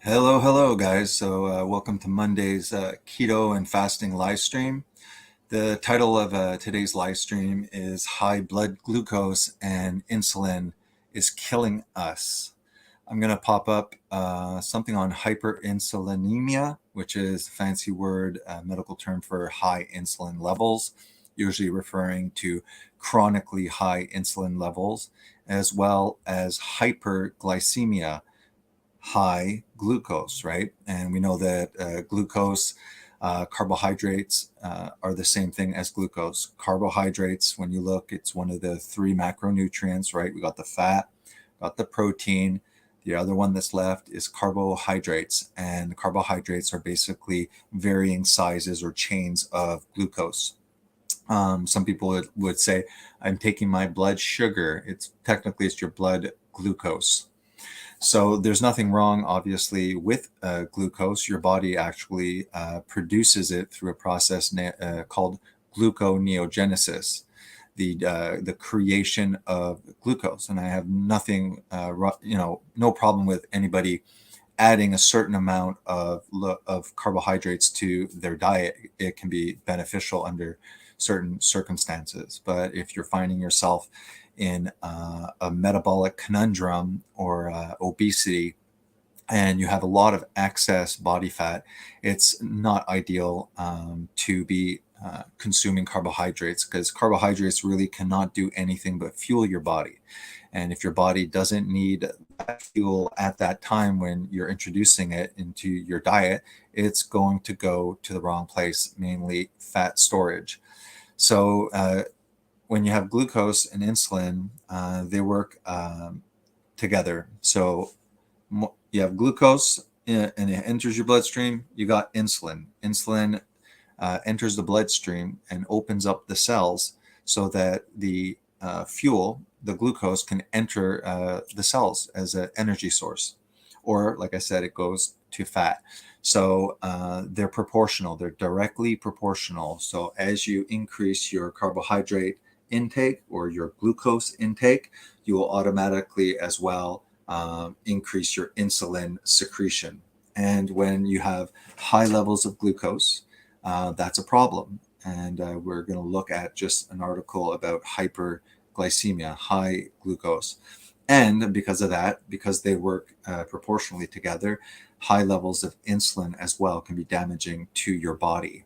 Hello, guys. Welcome to Monday's keto and fasting live stream. The title of today's live stream is High Blood Glucose and Insulin is Killing Us. I'm going to pop up something on hyperinsulinemia, which is a fancy word, medical term for high insulin levels, usually referring to chronically high insulin levels, as well as hyperglycemia, high glucose, right? And we know that glucose, carbohydrates are the same thing as glucose. Carbohydrates, when you look, it's one of the three macronutrients, right? We got the fat, got the protein. The other one that's left is carbohydrates, and carbohydrates are basically varying sizes or chains of glucose. Some people would say, I'm taking my blood sugar. It's your blood glucose. So there's nothing wrong, obviously, with glucose. Your body actually produces it through a process called gluconeogenesis, the creation of glucose. And I have nothing, no problem with anybody adding a certain amount of carbohydrates to their diet. It can be beneficial under certain circumstances. But if you're finding yourself in a metabolic conundrum or obesity, and you have a lot of excess body fat, it's not ideal to be consuming carbohydrates, because carbohydrates really cannot do anything but fuel your body. And if your body doesn't need that fuel at that time when you're introducing it into your diet, it's going to go to the wrong place, mainly fat storage. So when you have glucose and insulin, they work together. So you have glucose and it enters your bloodstream, you got insulin. Insulin enters the bloodstream and opens up the cells so that the fuel, the glucose, can enter the cells as an energy source. Or, like I said, it goes to fat. So they're proportional, they're directly proportional. So as you increase your carbohydrate intake or your glucose intake, you will automatically as well increase your insulin secretion. And when you have high levels of glucose, that's a problem. And we're going to look at just an article about hyperglycemia, high glucose. And because of that, because they work proportionally together, high levels of insulin as well can be damaging to your body.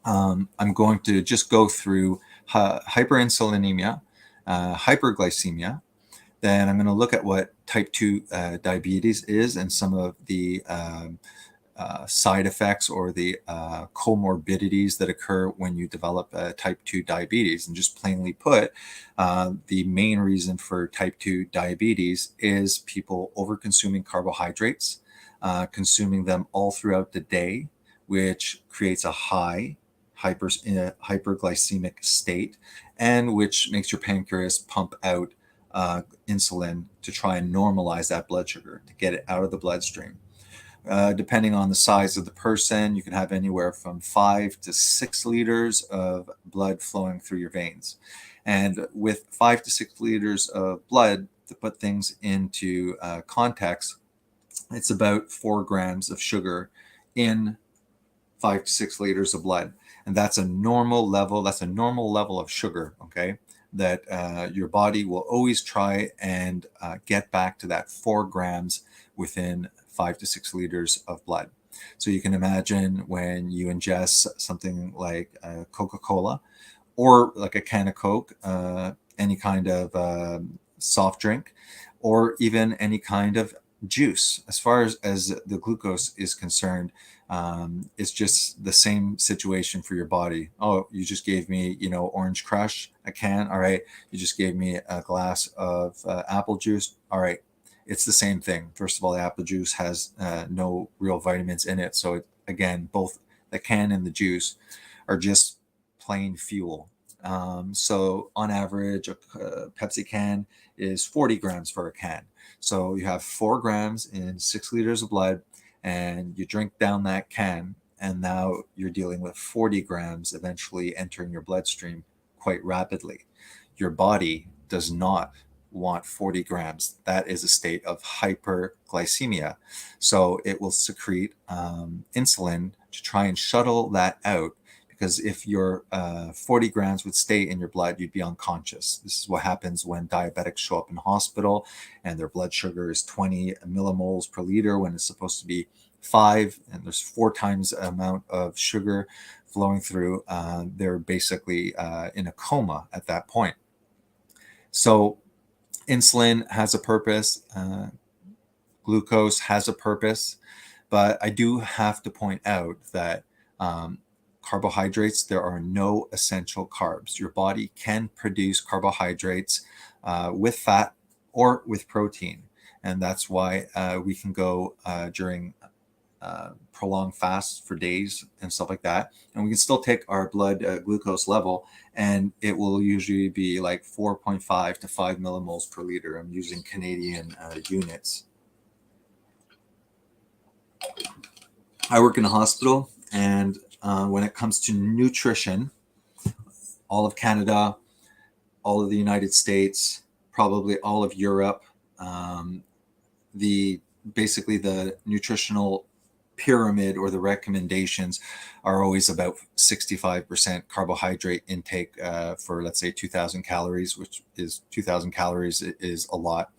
I'm going to just go through hyperinsulinemia, hyperglycemia. Then I'm going to look at what type 2 diabetes is and some of the side effects or the comorbidities that occur when you develop type 2 diabetes. And just plainly put, the main reason for type 2 diabetes is people over-consuming carbohydrates, consuming them all throughout the day, which creates a high hyperglycemic state, and which makes your pancreas pump out insulin to try and normalize that blood sugar, to get it out of the bloodstream. Depending on the size of the person, you can have anywhere from 5 to 6 liters of blood flowing through your veins. And with 5 to 6 liters of blood, to put things into context, it's about 4 grams of sugar in 5 to 6 liters of blood. And that's a normal level. That's a normal level of sugar, okay, that your body will always try and get back to that 4 grams within 5 to 6 liters of blood. So you can imagine when you ingest something like Coca-Cola or like a can of Coke, any kind of soft drink, or even any kind of juice. As far as the glucose is concerned, it's just the same situation for your body. Oh, you just gave me, Orange Crush, a can. All right. You just gave me a glass of apple juice. All right. It's the same thing. First of all, the apple juice has no real vitamins in it. So again, both the can and the juice are just plain fuel. So on average, a Pepsi can is 40 grams for a can. So you have 4 grams in 6 liters of blood, and you drink down that can, and now you're dealing with 40 grams eventually entering your bloodstream quite rapidly. Your body does not want 40 grams. That is a state of hyperglycemia. So it will secrete insulin to try and shuttle that out, because if your 40 grams would stay in your blood, you'd be unconscious. This is what happens when diabetics show up in hospital and their blood sugar is 20 millimoles per liter when it's supposed to be 5, and there's 4 times the amount of sugar flowing through. They're basically in a coma at that point. So insulin has a purpose, glucose has a purpose, but I do have to point out that carbohydrates, there are no essential carbs. Your body can produce carbohydrates with fat or with protein. And that's why we can go during prolonged fasts for days and stuff like that. And we can still take our blood glucose level, and it will usually be like 4.5 to 5 millimoles per liter. I'm using Canadian units. I work in a hospital, and when it comes to nutrition, all of Canada, all of the United States, probably all of Europe, basically the nutritional pyramid or the recommendations are always about 65% carbohydrate intake for, let's say, 2,000 calories, which is 2,000 calories is a lot.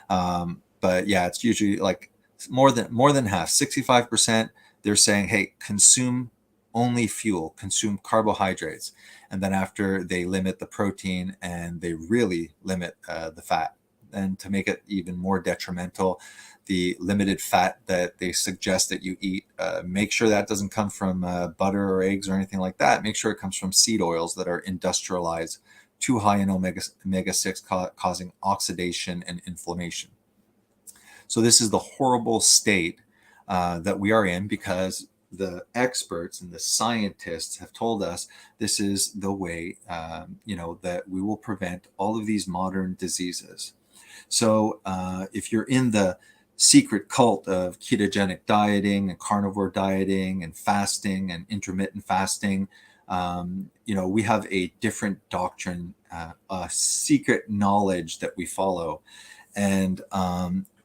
But yeah, it's usually like more than half, 65%. They're saying, hey, consume only fuel, consume carbohydrates. And then after, they limit the protein and they really limit the fat. And to make it even more detrimental, the limited fat that they suggest that you eat, make sure that doesn't come from butter or eggs or anything like that. Make sure it comes from seed oils that are industrialized, too high in omega-6, causing oxidation and inflammation. So this is the horrible state that we are in, because the experts and the scientists have told us this is the way, that we will prevent all of these modern diseases. So if you're in the secret cult of ketogenic dieting and carnivore dieting and fasting and intermittent fasting, we have a different doctrine, a secret knowledge that we follow. And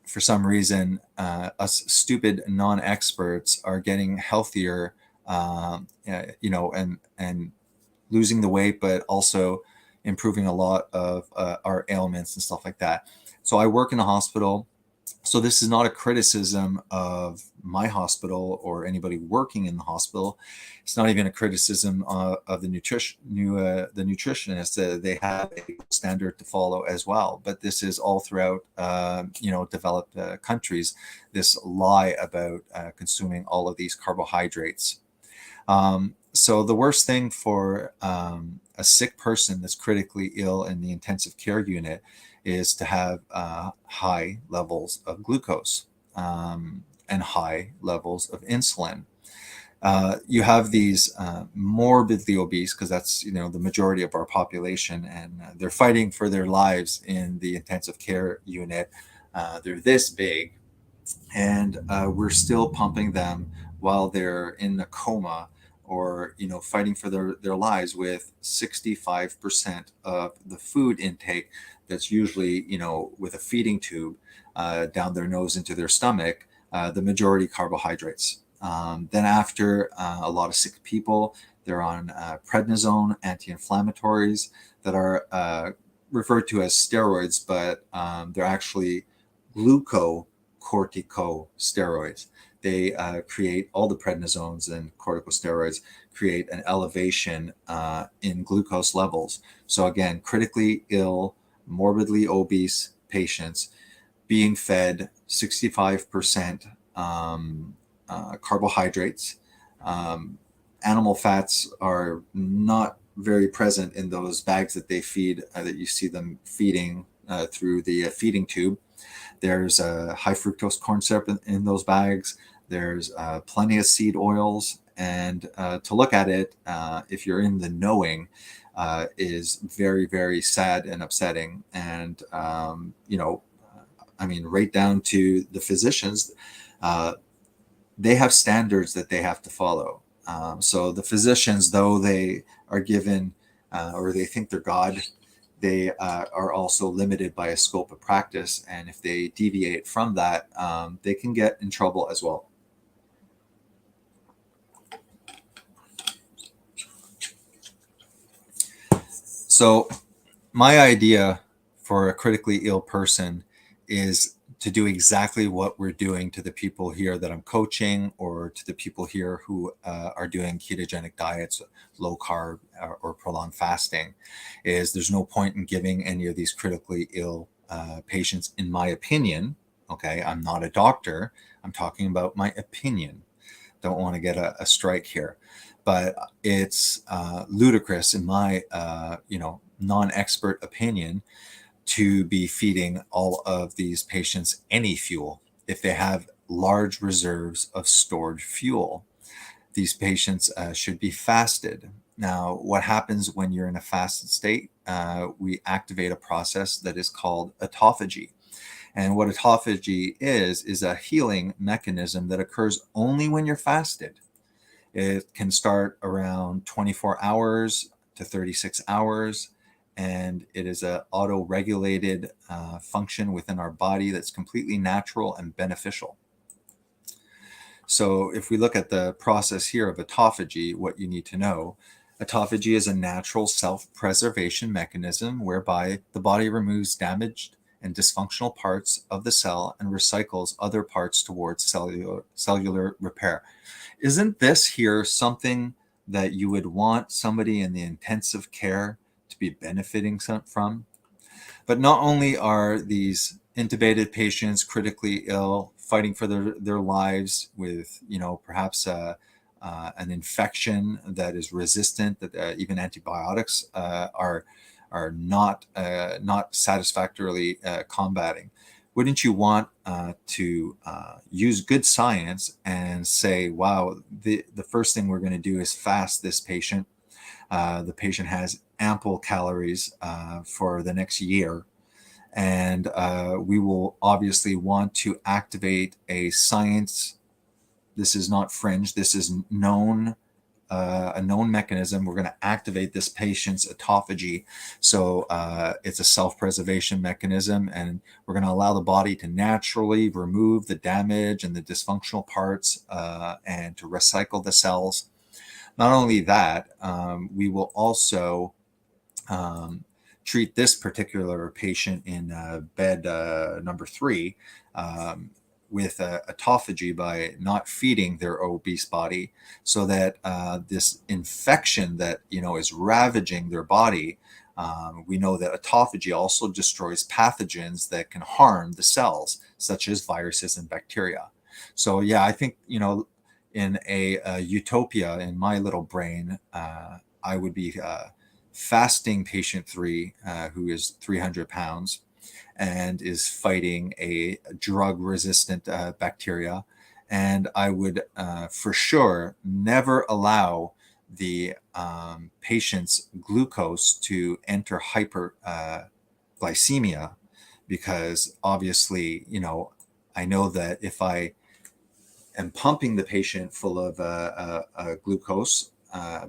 for some reason, us stupid non-experts are getting healthier, and losing the weight, but also improving a lot of our ailments and stuff like that. So I work in a hospital. So this is not a criticism of my hospital or anybody working in the hospital. It's not even a criticism of the nutritionists. They have a standard to follow as well. But this is all throughout, developed countries, this lie about consuming all of these carbohydrates. So the worst thing for a sick person that's critically ill in the intensive care unit is to have high levels of glucose and high levels of insulin. You have these morbidly obese, because that's the majority of our population, and they're fighting for their lives in the intensive care unit. They're this big, and we're still pumping them while they're in a coma, or fighting for their lives with 65% of the food intake that's usually with a feeding tube down their nose into their stomach, the majority carbohydrates. Then after, a lot of sick people, they're on prednisone, anti-inflammatories that are referred to as steroids, but they're actually glucocorticosteroids. They create, all the prednisones and corticosteroids create an elevation in glucose levels. So again, critically ill, morbidly obese patients being fed 65% carbohydrates. Animal fats are not very present in those bags that they feed, that you see them feeding through the feeding tube. There's high fructose corn syrup in those bags. There's plenty of seed oils. And to look at it, if you're in the knowing, is very, very sad and upsetting. And, right down to the physicians, they have standards that they have to follow. So the physicians, though they are given, or they think they're God, they are also limited by a scope of practice. And if they deviate from that, they can get in trouble as well. So my idea for a critically ill person is to do exactly what we're doing to the people here that I'm coaching, or to the people here who are doing ketogenic diets, low carb, or prolonged fasting. Is there's no point in giving any of these critically ill patients, in my opinion. Okay, I'm not a doctor. I'm talking about my opinion. Don't want to get a strike here, but it's ludicrous in my non-expert opinion to be feeding all of these patients any fuel if they have large reserves of stored fuel. These patients should be fasted. Now, what happens when you're in a fasted state? We activate a process that is called autophagy. And what autophagy is a healing mechanism that occurs only when you're fasted. It can start around 24 hours to 36 hours, and it is an auto-regulated function within our body that's completely natural and beneficial. So if we look at the process here of autophagy, what you need to know, autophagy is a natural self-preservation mechanism whereby the body removes damaged and dysfunctional parts of the cell and recycles other parts towards cellular repair. Isn't this here something that you would want somebody in the intensive care to be benefiting from? But not only are these intubated patients critically ill, fighting for their lives with, perhaps an infection that is resistant, that even antibiotics are not satisfactorily combating. Wouldn't you want to use good science and say, wow, the first thing we're going to do is fast this patient. The patient has ample calories for the next year. And we will obviously want to activate a science. This is not fringe. This is known, a known mechanism. We're going to activate this patient's autophagy. So it's a self-preservation mechanism, and we're going to allow the body to naturally remove the damage and the dysfunctional parts and to recycle the cells. Not only that, we will also treat this particular patient in bed number 3 with autophagy by not feeding their obese body, so that this infection that is ravaging their body, we know that autophagy also destroys pathogens that can harm the cells, such as viruses and bacteria. So yeah, I think in a utopia in my little brain, I would be fasting patient 3, who is 300 pounds and is fighting a drug-resistant bacteria. And I would for sure never allow the patient's glucose to enter hyperglycemia, because obviously, I know that if I am pumping the patient full of glucose,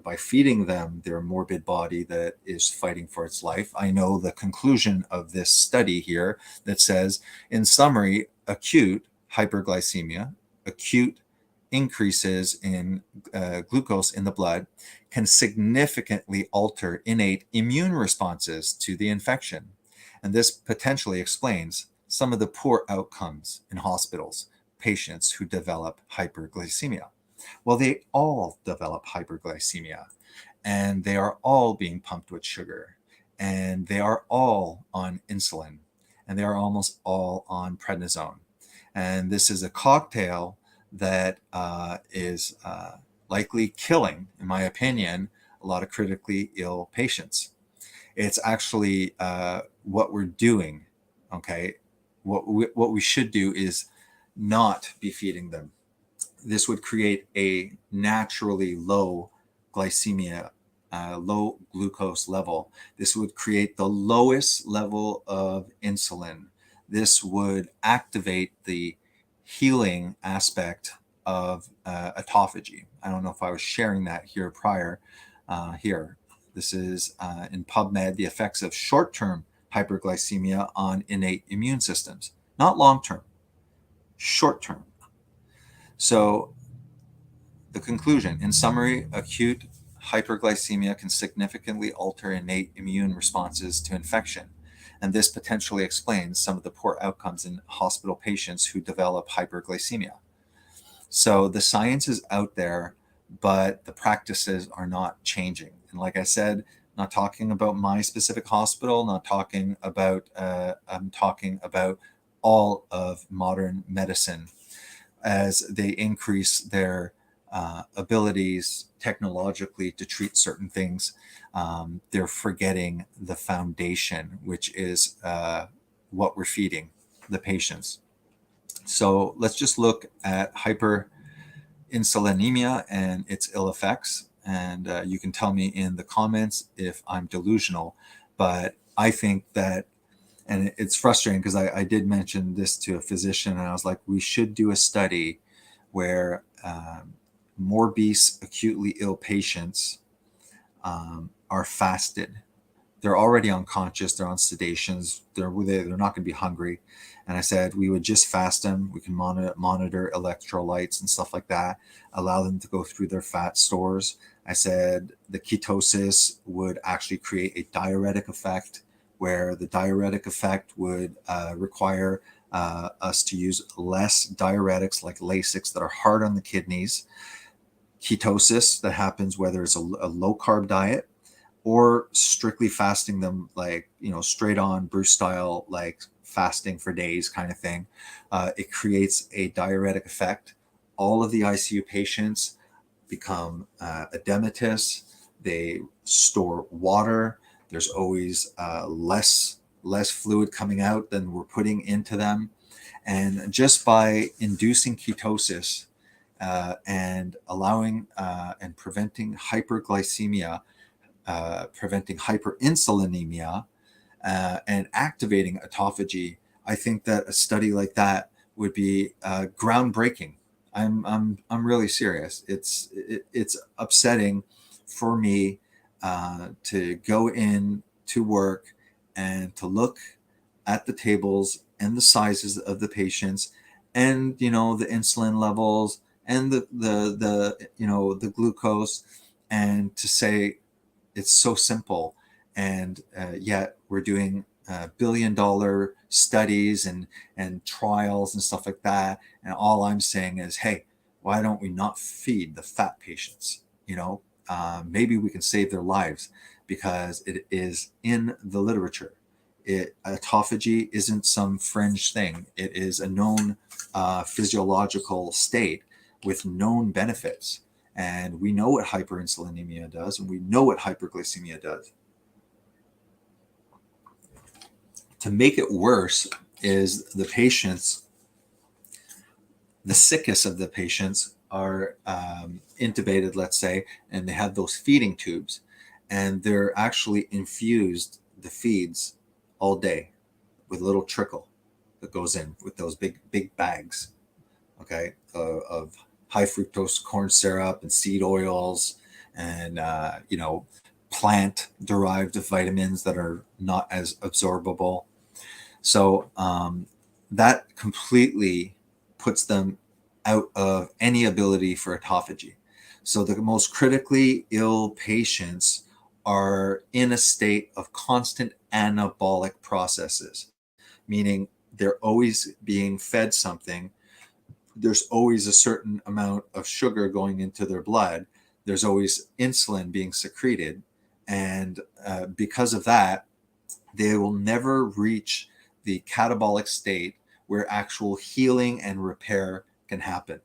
by feeding them their morbid body that is fighting for its life, I know the conclusion of this study here that says, in summary, acute hyperglycemia, acute increases in glucose in the blood, can significantly alter innate immune responses to the infection. And this potentially explains some of the poor outcomes in hospitals, patients who develop hyperglycemia. Well, they all develop hyperglycemia, and they are all being pumped with sugar, and they are all on insulin, and they are almost all on prednisone. And this is a cocktail that is likely killing, in my opinion, a lot of critically ill patients. It's actually what we're doing, okay? What we should do is not be feeding them. This would create a naturally low glycemia, low glucose level. This would create the lowest level of insulin. This would activate the healing aspect of autophagy. I don't know if I was sharing that here prior here. This is in PubMed, the effects of short-term hyperglycemia on innate immune systems, not long-term, short-term. So the conclusion, in summary, acute hyperglycemia can significantly alter innate immune responses to infection. And this potentially explains some of the poor outcomes in hospital patients who develop hyperglycemia. So the science is out there, but the practices are not changing. And like I said, not talking about my specific hospital, not talking about, I'm talking about all of modern medicine as they increase their abilities technologically to treat certain things. They're forgetting the foundation, which is what we're feeding the patients. So let's just look at hyperinsulinemia and its ill effects. And you can tell me in the comments if I'm delusional, but I think that, and it's frustrating because I did mention this to a physician and I was like, we should do a study where more obese, acutely ill patients are fasted. They're already unconscious, they're on sedations, they're not going to be hungry. And I said we would just fast them. We can monitor electrolytes and stuff like that, allow them to go through their fat stores. I said the ketosis would actually create a diuretic effect, where the diuretic effect would require us to use less diuretics like Lasix that are hard on the kidneys. Ketosis that happens whether it's a low carb diet or strictly fasting them, like, straight on Bruce style, like fasting for days kind of thing. It creates a diuretic effect. All of the ICU patients become edematous. They store water. There's always less fluid coming out than we're putting into them. And just by inducing ketosis and allowing and preventing hyperglycemia, preventing hyperinsulinemia, and activating autophagy, I think that a study like that would be groundbreaking. I'm really serious. It's upsetting for me to go in to work and to look at the tables and the sizes of the patients, and the insulin levels and the glucose, and to say it's so simple, and yet we're doing billion-dollar studies and trials and stuff like that, and all I'm saying is, hey, why don't we not feed the fat patients? Maybe we can save their lives, because it is in the literature. Autophagy isn't some fringe thing. It is a known physiological state with known benefits. And we know what hyperinsulinemia does, and we know what hyperglycemia does. To make it worse is the patients, the sickest of the patients are intubated, let's say, and they have those feeding tubes, and they're actually infused the feeds all day with a little trickle that goes in with those big bags, okay, of high fructose corn syrup and seed oils and plant derived vitamins that are not as absorbable. So that completely puts them out of any ability for autophagy. So the most critically ill patients are in a state of constant anabolic processes, meaning they're always being fed something. There's always a certain amount of sugar going into their blood. There's always insulin being secreted. And because of that, they will never reach the catabolic state where actual healing and repair can happen.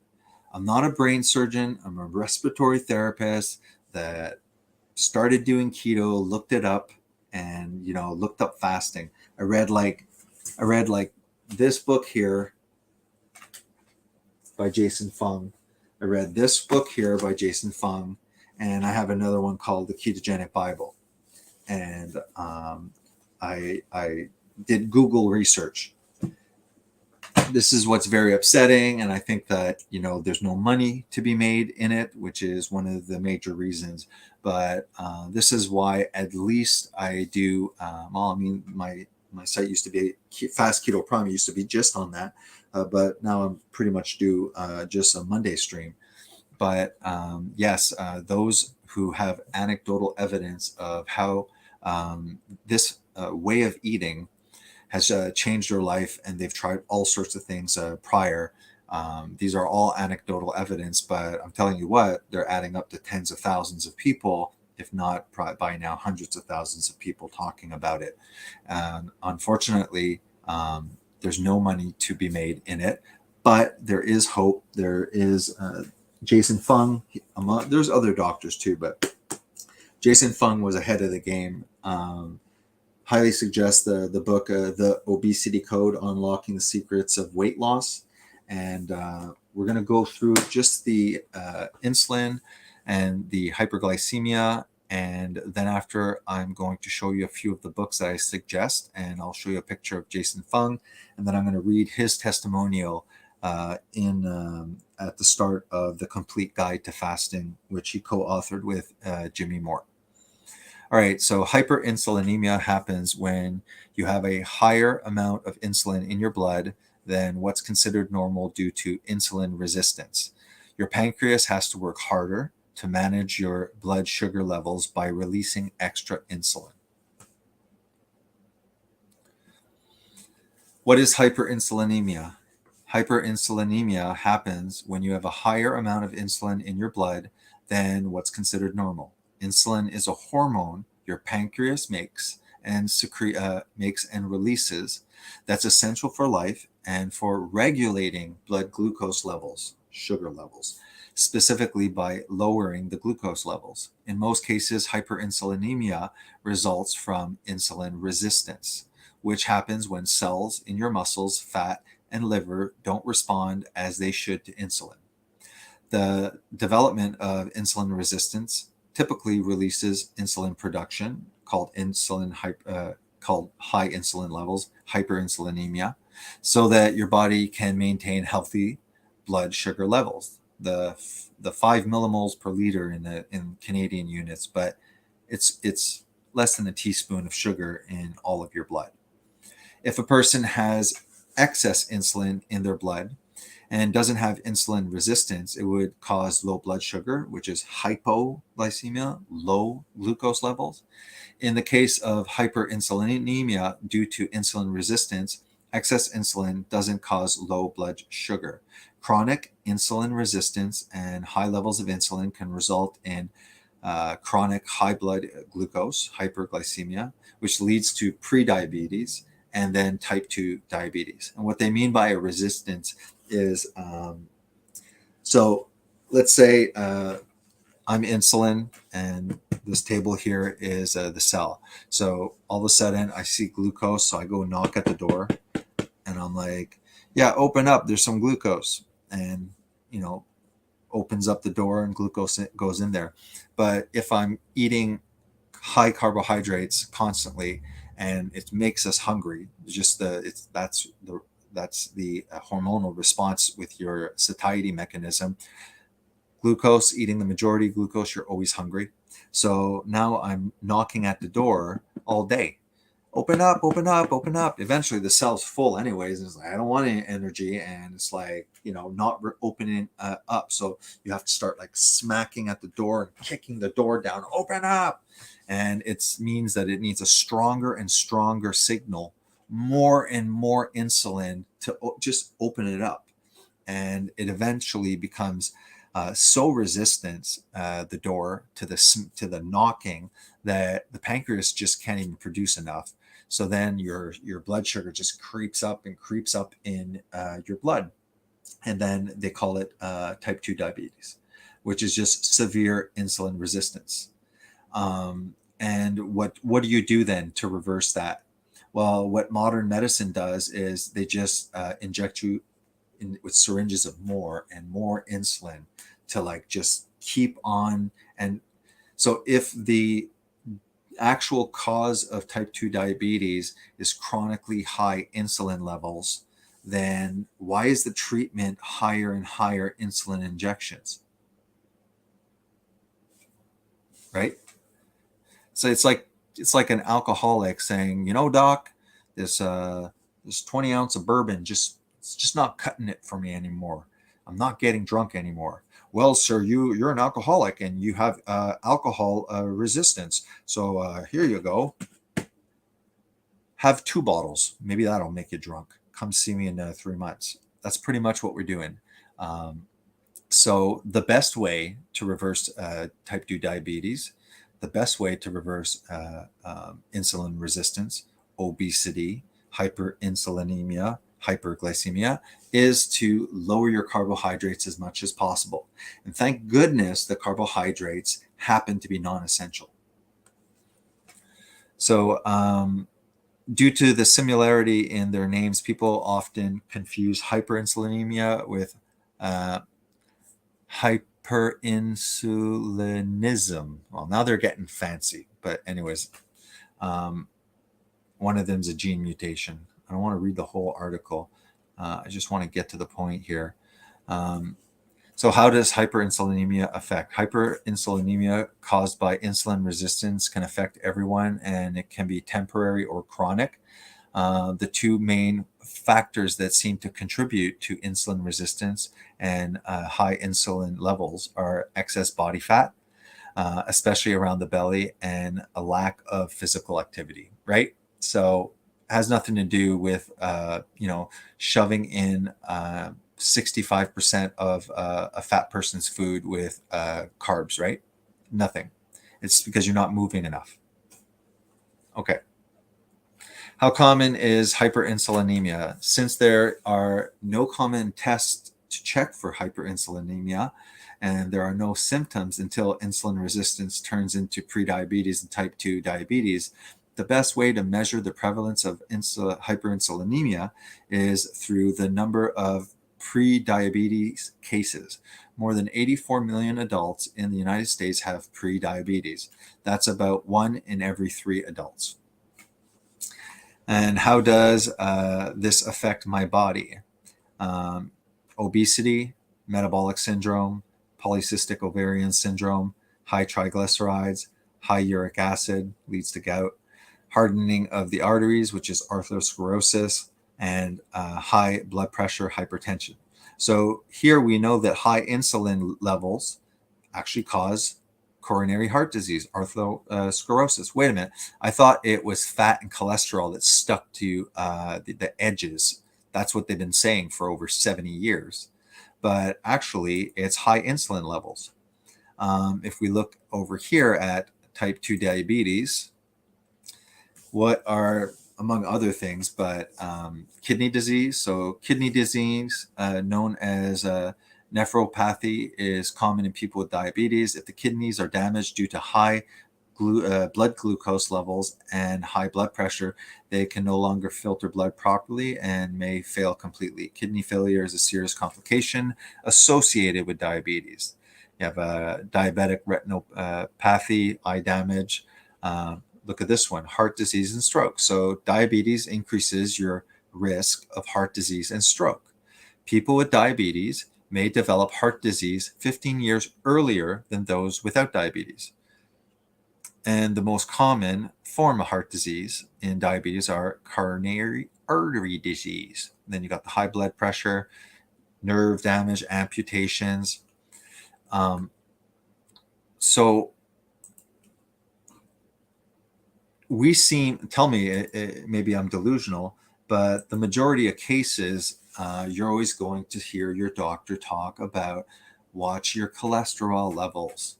I'm not a brain surgeon. I'm a respiratory therapist that started doing keto, looked it up, and looked up fasting. I read like this book here by Jason Fung. I read this book here by Jason Fung, and I have another one called The Ketogenic Bible. And I did Google research. this is what's very upsetting, and I think that there's no money to be made in it, which is one of the major reasons. But this is why at least I do. Well, I mean, my site used to be Fast Keto Prime. It used to be just on that, but now I'm pretty much do just a Monday stream. But yes, those who have anecdotal evidence of how this way of eating has changed their life, and they've tried all sorts of things prior. These are all anecdotal evidence, but I'm telling you what, they're adding up to tens of thousands of people, if not by now hundreds of thousands of people talking about it. And unfortunately, there's no money to be made in it, but there is hope. There is Jason Fung. There's other doctors too, but Jason Fung was ahead of the game. Highly suggest the book, The Obesity Code, Unlocking the Secrets of Weight Loss. And we're going to go through just the insulin and the hyperglycemia. And then after, I'm going to show you a few of the books that I suggest. And I'll show you a picture of Jason Fung. And then I'm going to read his testimonial at the start of The Complete Guide to Fasting, which he co-authored with Jimmy Moore. All right, so hyperinsulinemia happens when you have a higher amount of insulin in your blood than what's considered normal due to insulin resistance. Your pancreas has to work harder to manage your blood sugar levels by releasing extra insulin. What is hyperinsulinemia? Hyperinsulinemia happens when you have a higher amount of insulin in your blood than what's considered normal. Insulin is a hormone your pancreas makes and releases that's essential for life and for regulating blood glucose levels, sugar levels, specifically by lowering the glucose levels. In most cases, hyperinsulinemia results from insulin resistance, which happens when cells in your muscles, fat, and liver don't respond as they should to insulin. The development of insulin resistance typically releases insulin production called high insulin levels, hyperinsulinemia, so that your body can maintain healthy blood sugar levels. The 5 millimoles per liter in Canadian units, but it's less than a teaspoon of sugar in all of your blood. If a person has excess insulin in their blood and doesn't have insulin resistance, it would cause low blood sugar, which is hypoglycemia, low glucose levels. In the case of hyperinsulinemia due to insulin resistance, excess insulin doesn't cause low blood sugar. Chronic insulin resistance and high levels of insulin can result in chronic high blood glucose, hyperglycemia, which leads to prediabetes and then type 2 diabetes. And what they mean by a resistance is, so let's say I'm insulin and this table here is the cell. So all of a sudden I see glucose, so I go knock at the door and I'm like, yeah, open up, there's some glucose. And, opens up the door and glucose goes in there. But if I'm eating high carbohydrates constantly and it makes us hungry, that's the hormonal response with your satiety mechanism. Glucose, eating the majority of glucose, you're always hungry. So now I'm knocking at the door all day. Open up, open up, open up. Eventually the cell's full anyways. And it's like, I don't want any energy. And it's like, not opening up. So you have to start like smacking at the door and kicking the door down. Open up. And it means that it needs a stronger and stronger signal, more and more insulin to just open it up. And it eventually becomes so resistant, the door to the knocking, that the pancreas just can't even produce enough. So then your blood sugar just creeps up in your blood, and then they call it type 2 diabetes, which is just severe insulin resistance. And what do you do then to reverse that? Well, what modern medicine does is they just inject you with syringes of more and more insulin to like just keep on. And so if the actual cause of type 2 diabetes is chronically high insulin levels, then why is the treatment higher and higher insulin injections? Right? So it's like an alcoholic saying, doc, this this 20 ounce of bourbon it's just not cutting it for me anymore. I'm not getting drunk anymore. Well, sir, you're an alcoholic and you have alcohol resistance. So here you go. Have 2 bottles. Maybe that'll make you drunk. Come see me in 3 months. That's pretty much what we're doing. Um, so the best way to reverse type 2 diabetes, the best way to reverse insulin resistance, obesity, hyperinsulinemia, hyperglycemia, is to lower your carbohydrates as much as possible. And thank goodness the carbohydrates happen to be non-essential. So due to the similarity in their names, people often confuse hyperinsulinemia with hyperinsulinism. Well, now they're getting fancy, but anyways, one of them's a gene mutation. I don't want to read the whole article. I just want to get to the point here. So how does hyperinsulinemia affect? Hyperinsulinemia caused by insulin resistance can affect everyone, and it can be temporary or chronic. The 2 main factors that seem to contribute to insulin resistance and high insulin levels are excess body fat, especially around the belly, and a lack of physical activity, right? So it has nothing to do with, shoving in 65% of a fat person's food with carbs, right? Nothing. It's because you're not moving enough. Okay. How common is hyperinsulinemia? Since there are no common tests to check for hyperinsulinemia, and there are no symptoms until insulin resistance turns into prediabetes and type 2 diabetes, the best way to measure the prevalence of hyperinsulinemia is through the number of pre-diabetes cases. More than 84 million adults in the United States have pre-diabetes. That's about 1 in every 3 adults. And how does this affect my body? Obesity, metabolic syndrome, polycystic ovarian syndrome, high triglycerides, high uric acid leads to gout, hardening of the arteries, which is atherosclerosis, and high blood pressure, hypertension. So here we know that high insulin levels actually cause coronary heart disease, atherosclerosis. Wait a minute. I thought it was fat and cholesterol that stuck to the edges. That's what they've been saying for over 70 years. But actually, it's high insulin levels. If we look over here at type 2 diabetes, what are, among other things, but kidney disease. So kidney disease, known as nephropathy, is common in people with diabetes. If the kidneys are damaged due to high blood glucose levels and high blood pressure, they can no longer filter blood properly and may fail completely. Kidney failure is a serious complication associated with diabetes. You have diabetic retinopathy, eye damage. Look at this one, heart disease and stroke. So diabetes increases your risk of heart disease and stroke. People with diabetes may develop heart disease 15 years earlier than those without diabetes. And the most common form of heart disease in diabetes are coronary artery disease. And then you got the high blood pressure, nerve damage, amputations. So we seem, tell me, maybe I'm delusional, but the majority of cases, you're always going to hear your doctor talk about watch your cholesterol levels.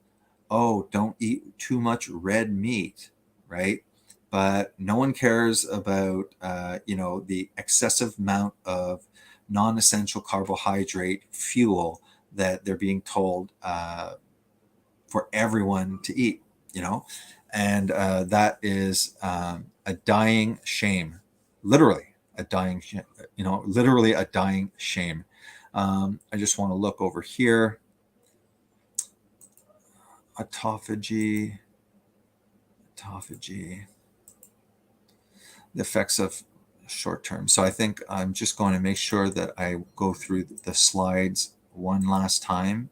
Oh, don't eat too much red meat, right? But no one cares about, the excessive amount of non-essential carbohydrate fuel that they're being told for everyone to eat, and that is a dying shame, literally a dying, literally a dying shame. I just want to look over here. Autophagy, the effects of short term. So I think I'm just going to make sure that I go through the slides one last time.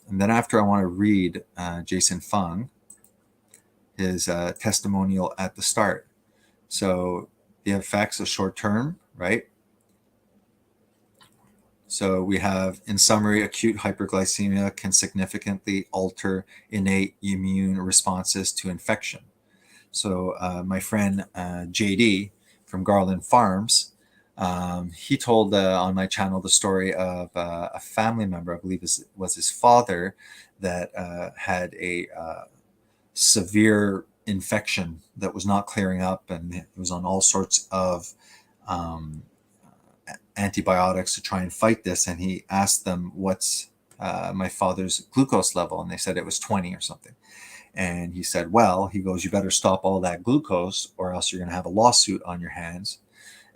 And then after, I want to read Jason Fung, his testimonial at the start. So the effects of short term, right? So we have, in summary, acute hyperglycemia can significantly alter innate immune responses to infection. So my friend JD from Garland Farms, he told on my channel the story of a family member, I believe was his father, that had a severe infection that was not clearing up, and it was on all sorts of um, antibiotics to try and fight this. And he asked them, what's my father's glucose level? And they said it was 20 or something. And he said, well, he goes, you better stop all that glucose or else you're going to have a lawsuit on your hands.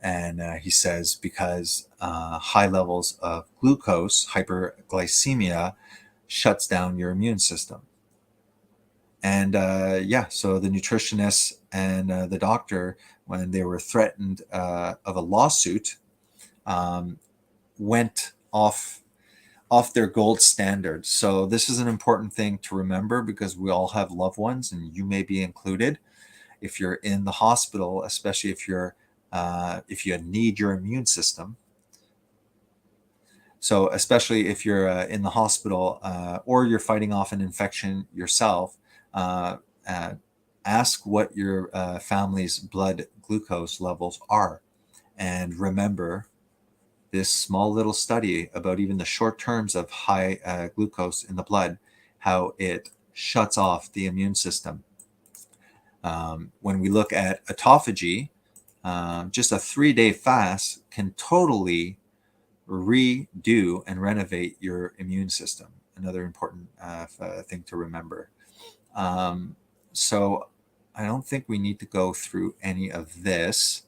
And he says, because high levels of glucose, hyperglycemia, shuts down your immune system. And yeah, so the nutritionist and the doctor, when they were threatened of a lawsuit, went off their gold standard. So this is an important thing to remember, because we all have loved ones, and you may be included. If you're in the hospital, especially if you need your immune system. So especially if you're in the hospital or you're fighting off an infection yourself, uh, uh, ask what your family's blood glucose levels are. And remember this small little study about even the short terms of high glucose in the blood, how it shuts off the immune system. When we look at autophagy, just a 3-day fast can totally redo and renovate your immune system. Another important thing to remember. So I don't think we need to go through any of this.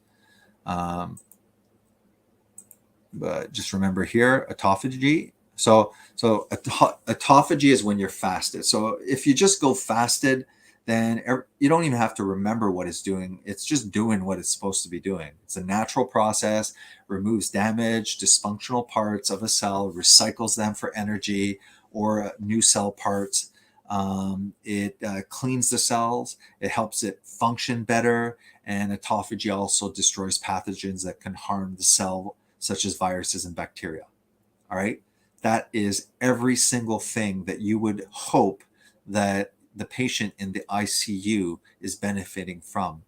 But just remember here, autophagy. So autophagy is when you're fasted. So if you just go fasted, then you don't even have to remember what it's doing. It's just doing what it's supposed to be doing. It's a natural process, removes damaged, dysfunctional parts of a cell, recycles them for energy or new cell parts. It cleans the cells. It helps it function better. And autophagy also destroys pathogens that can harm the cell, such as viruses and bacteria. All right. That is every single thing that you would hope that the patient in the ICU is benefiting from.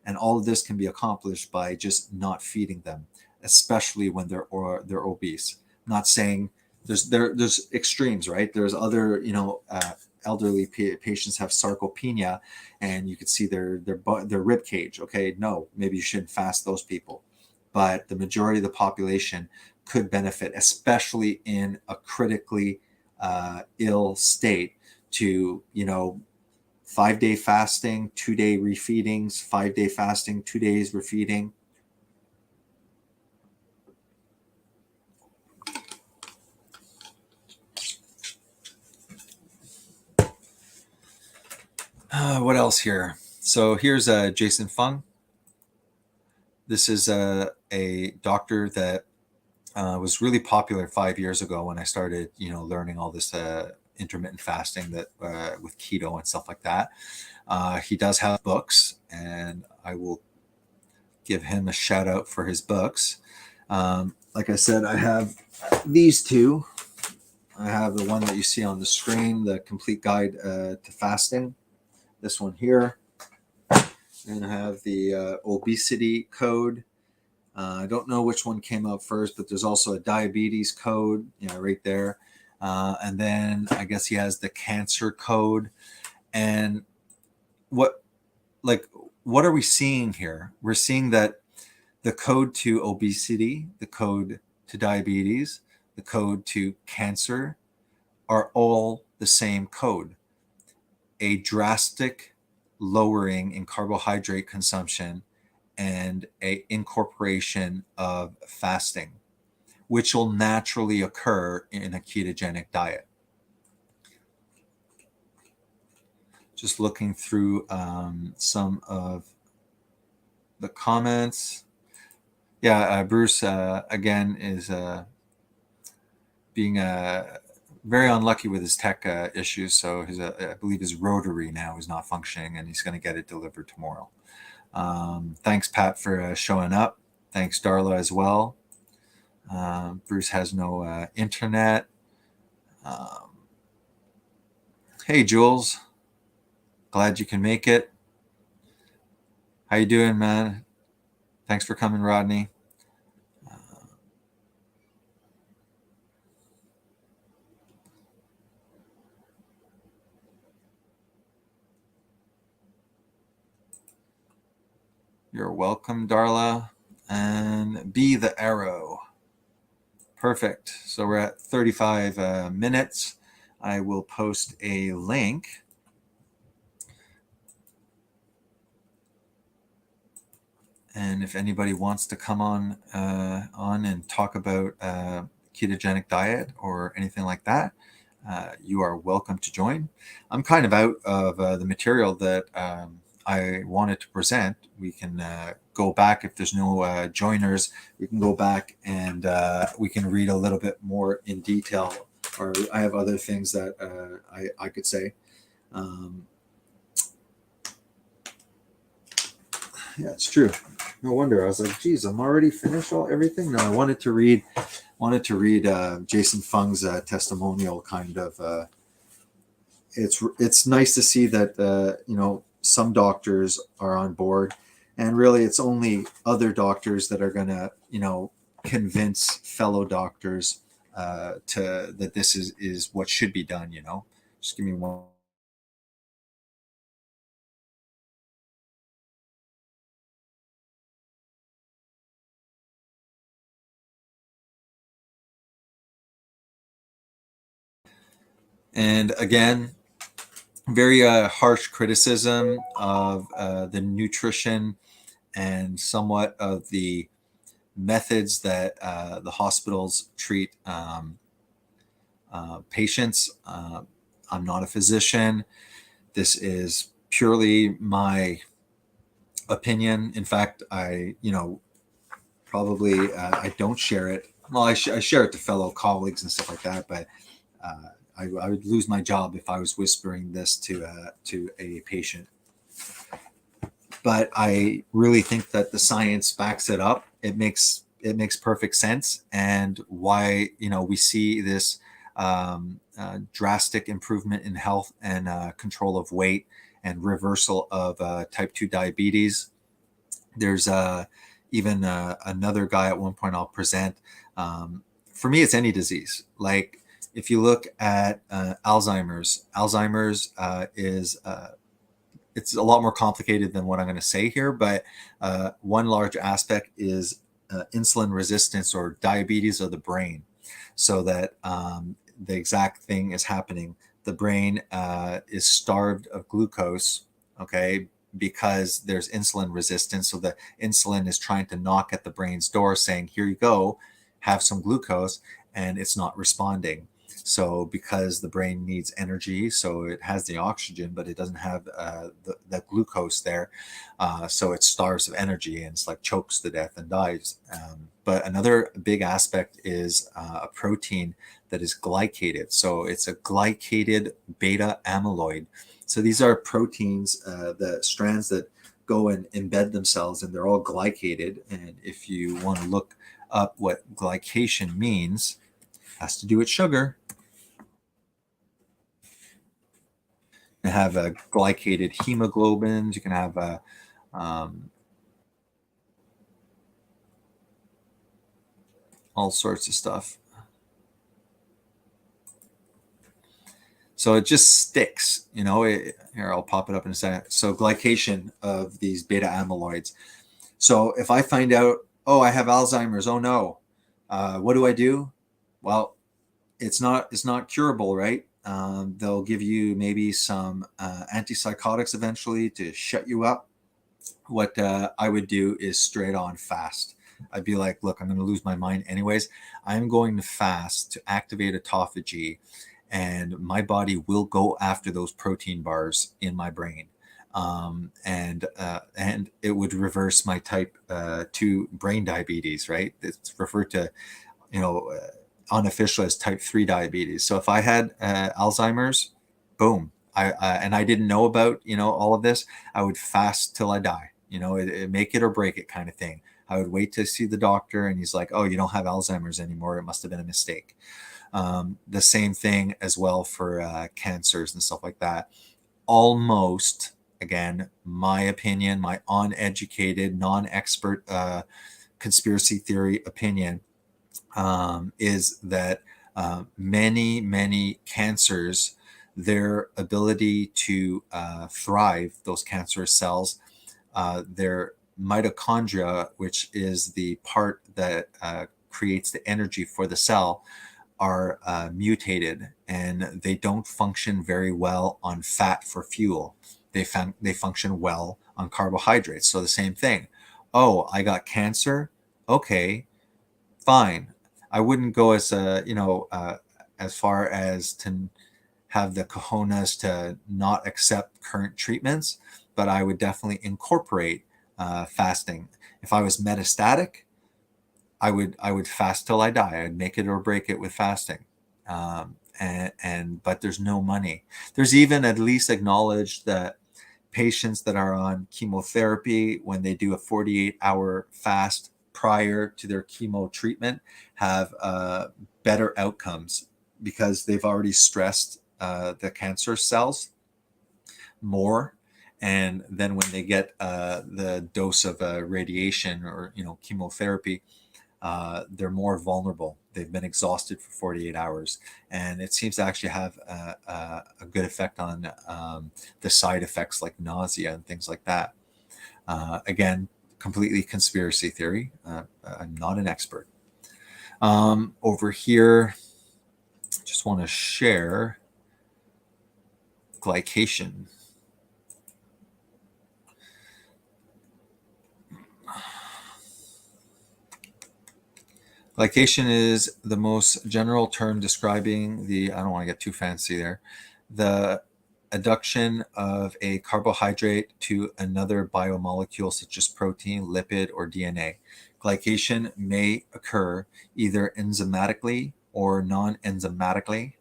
And all of this can be accomplished by just not feeding them, especially when they're obese. I'm not saying there's extremes, right? There's other, elderly patients have sarcopenia, and you could see their rib cage. Okay, no, maybe you shouldn't fast those people. But the majority of the population could benefit, especially in a critically ill state, to 5-day fasting, 2-day refeedings, 5-day fasting, 2 days refeeding. What else here? So here's Jason Fung. This is a doctor that was really popular 5 years ago when I started, learning all this intermittent fasting that with keto and stuff like that. He does have books, and I will give him a shout out for his books. Like I said, I have these two. I have the one that you see on the screen, the Complete Guide to Fasting. This one here. And I have the obesity code. I don't know which one came out first, but there's also a diabetes code, right there. And then I guess he has the cancer code. And what are we seeing here? We're seeing that the code to obesity, the code to diabetes, the code to cancer are all the same code. A drastic lowering in carbohydrate consumption and a incorporation of fasting, which will naturally occur in a ketogenic diet. Just looking through some of the comments. Yeah, Bruce again is being very unlucky with his tech issues. So his, I believe his rotary now is not functioning, and he's going to get it delivered tomorrow. Thanks, Pat, for showing up. Thanks, Darla, as well. Bruce has no internet. Um, hey, Jules. Glad you can make it. How you doing, man? Thanks for coming, Rodney. You're welcome, Darla. And be the arrow. Perfect. So we're at 35 minutes. I will post a link. And if anybody wants to come on and talk about ketogenic diet or anything like that, you are welcome to join. I'm kind of out of the material that I wanted to present. We can go back if there's no joiners. We can go back and we can read a little bit more in detail. Or I have other things that I could say. Um, yeah, it's true. No wonder. I was like, geez, I'm already finished everything. No, I wanted to read Jason Fung's testimonial. Kind of, it's nice to see that some doctors are on board, and really, it's only other doctors that are gonna convince fellow doctors to that this is what should be done. Just give me one. And again, very harsh criticism of the nutrition and somewhat of the methods that the hospitals treat patients. I'm not a physician. This is purely my opinion. In fact, probably I don't share it. Well, I share it to fellow colleagues and stuff like that, but I would lose my job if I was whispering this to a patient. But I really think that the science backs it up. It makes perfect sense, and why we see this drastic improvement in health and control of weight and reversal of type 2 diabetes. There's even another guy at one point I'll present. For me, it's any disease. Like if you look at Alzheimer's is it's a lot more complicated than what I'm going to say here, but one large aspect is insulin resistance or diabetes of the brain. So that the exact thing is happening. The brain is starved of glucose, okay, because there's insulin resistance. So the insulin is trying to knock at the brain's door saying, here you go, have some glucose, and it's not responding. So because the brain needs energy, so it has the oxygen, but it doesn't have the glucose there. So it starves of energy and it's like chokes to death and dies. But another big aspect is a protein that is glycated. So it's a glycated beta amyloid. So these are proteins, the strands that go and embed themselves, and they're all glycated. And if you want to look up what glycation means, it has to do with sugar. You can have glycated hemoglobins. You can have um, all sorts of stuff. So it just sticks, here, I'll pop it up in a second. So glycation of these beta amyloids. So if I find out, oh, I have Alzheimer's, oh no, what do I do? Well, it's not curable, right? They'll give you maybe some antipsychotics eventually to shut you up. What I would do is straight on fast. I'd be like, look, I'm going to lose my mind anyways. I'm going to fast to activate autophagy, and my body will go after those protein bars in my brain. and it would reverse my type 2 brain diabetes, right? It's referred to, you know, unofficial as type 3 diabetes. So if I had Alzheimer's, boom, and I didn't know about, all of this, I would fast till I die, it make it or break it kind of thing. I would wait to see the doctor and he's like, oh, you don't have Alzheimer's anymore. It must have been a mistake. The same thing as well for cancers and stuff like that. Almost, again, my opinion, my uneducated, non-expert conspiracy theory opinion, is that many cancers, their ability to thrive, those cancerous cells, their mitochondria, which is the part that creates the energy for the cell, are mutated, and they don't function very well on fat for fuel. They function well on carbohydrates. So the same thing. Oh, I got cancer. Okay, fine. I wouldn't go as far as to have the cojones to not accept current treatments, but I would definitely incorporate fasting. If I was metastatic, I would fast till I die. I'd make it or break it with fasting. But there's no money. There's even at least acknowledged that patients that are on chemotherapy, when they do a 48-hour fast prior to their chemo treatment, have better outcomes because they've already stressed the cancer cells more. And then when they get the dose of radiation or chemotherapy, they're more vulnerable. They've been exhausted for 48 hours. And it seems to actually have a good effect on the side effects like nausea and things like that. Again, completely conspiracy theory. I'm not an expert. Over here, just want to share glycation. Glycation is the most general term describing the, I don't want to get too fancy there, the adduction of a carbohydrate to another biomolecule such as protein, lipid, or DNA. Glycation may occur either enzymatically or non-enzymatically.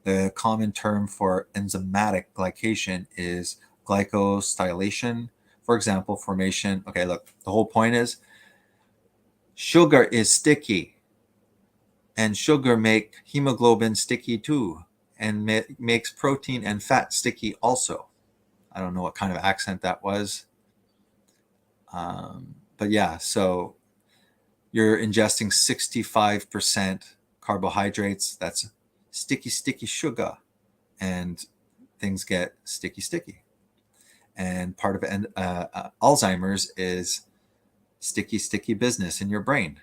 The common term for enzymatic glycation is glycosylation. For example, formation. Okay, look, the whole point is sugar is sticky. And sugar make hemoglobin sticky too, and makes protein and fat sticky also. I don't know what kind of accent that was. But yeah, so you're ingesting 65% carbohydrates. That's sticky sugar. And things get sticky. And part of Alzheimer's is sticky business in your brain.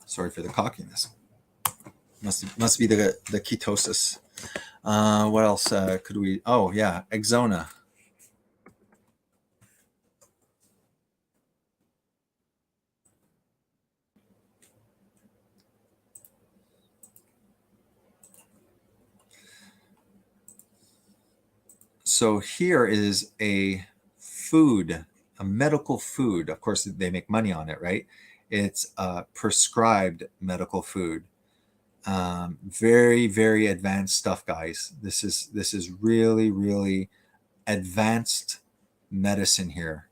Sorry for the cockiness. Must be the ketosis. What else could we? Oh yeah, Exona. So here is a food, a medical food. Of course, they make money on it, right? It's a prescribed medical food. Very advanced stuff, guys. This is really advanced medicine here.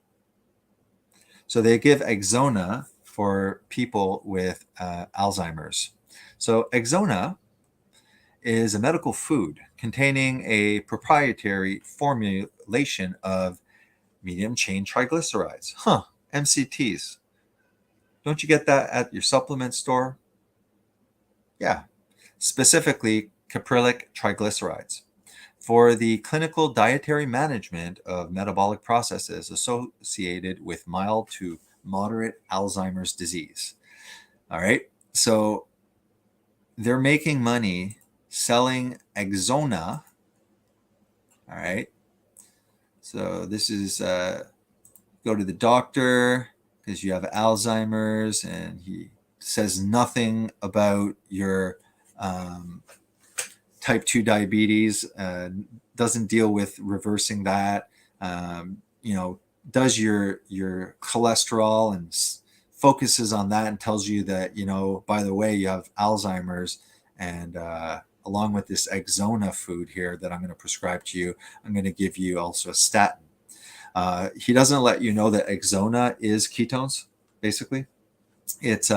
So they give Exona for people with Alzheimer's. So Exona is a medical food containing a proprietary formulation of medium chain triglycerides. MCTs. Don't you get that at your supplement store? Yeah, specifically caprylic triglycerides for the clinical dietary management of metabolic processes associated with mild to moderate Alzheimer's disease. All right, so they're making money selling Exona. All right, so this is go to the doctor because you have Alzheimer's, and he says nothing about your type 2 diabetes, doesn't deal with reversing that, you know, does your cholesterol and focuses on that and tells you that, you know, by the way, you have Alzheimer's. And along with this Exona food here that I'm going to prescribe to you, I'm going to give you also a statin. He doesn't let you know that Exona is ketones, basically. It's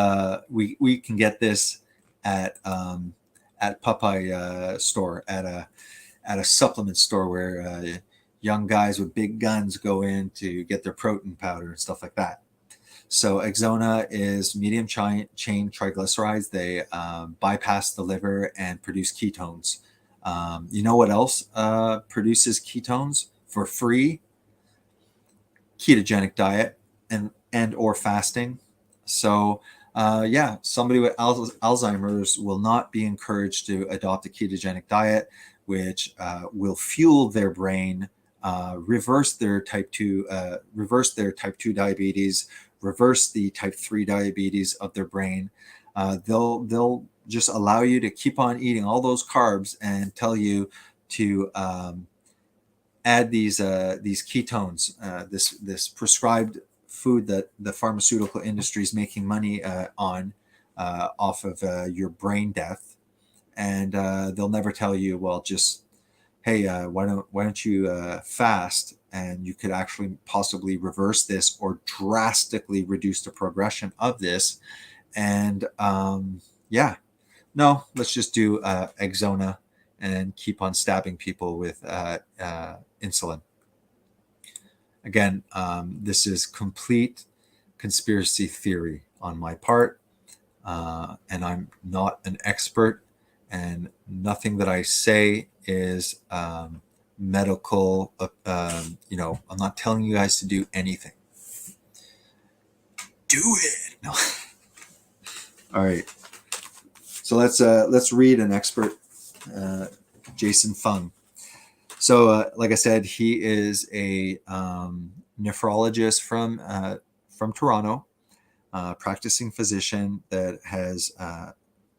we can get this at Popeye store, at a supplement store where young guys with big guns go in to get their protein powder and stuff like that. So Exona is medium chain triglycerides. They bypass the liver and produce ketones. You know what else produces ketones for free? Ketogenic diet and or fasting. So yeah, somebody with Alzheimer's will not be encouraged to adopt a ketogenic diet, which will fuel their brain, reverse their type 2 diabetes, reverse the type 3 diabetes of their brain. They'll just allow you to keep on eating all those carbs and tell you to add these ketones, this prescribed food that the pharmaceutical industry is making money on, off of your brain death. And they'll never tell you, well, just hey, why don't you fast, and you could actually possibly reverse this or drastically reduce the progression of this. And yeah, no, let's just do Exona and keep on stabbing people with insulin. Again, this is complete conspiracy theory on my part, and I'm not an expert, and nothing that I say is medical. You know, I'm not telling you guys to do anything. Do it. No. All right. So let's read an expert, Jason Fung. So, like I said, he is a nephrologist from Toronto, practicing physician that has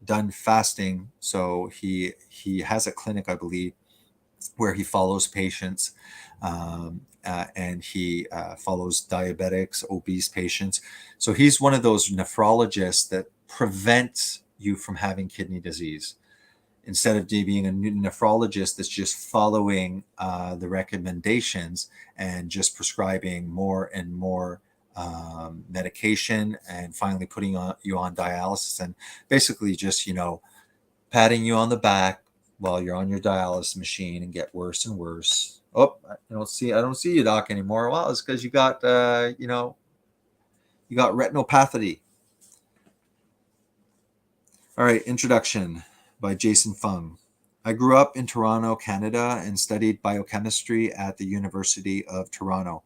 done fasting. So he has a clinic, I believe, where he follows patients, and he follows diabetics, obese patients. So he's one of those nephrologists that prevents you from having kidney disease. Instead of being a nephrologist that's just following the recommendations and just prescribing more and more medication, and finally putting you on dialysis, and basically just, you know, patting you on the back while you're on your dialysis machine and get worse and worse. Oh, I don't see you, doc, anymore. Well, it's because you got you know, you got retinopathy. All right, introduction by Jason Fung. I grew up in Toronto, Canada, and studied biochemistry at the University of Toronto,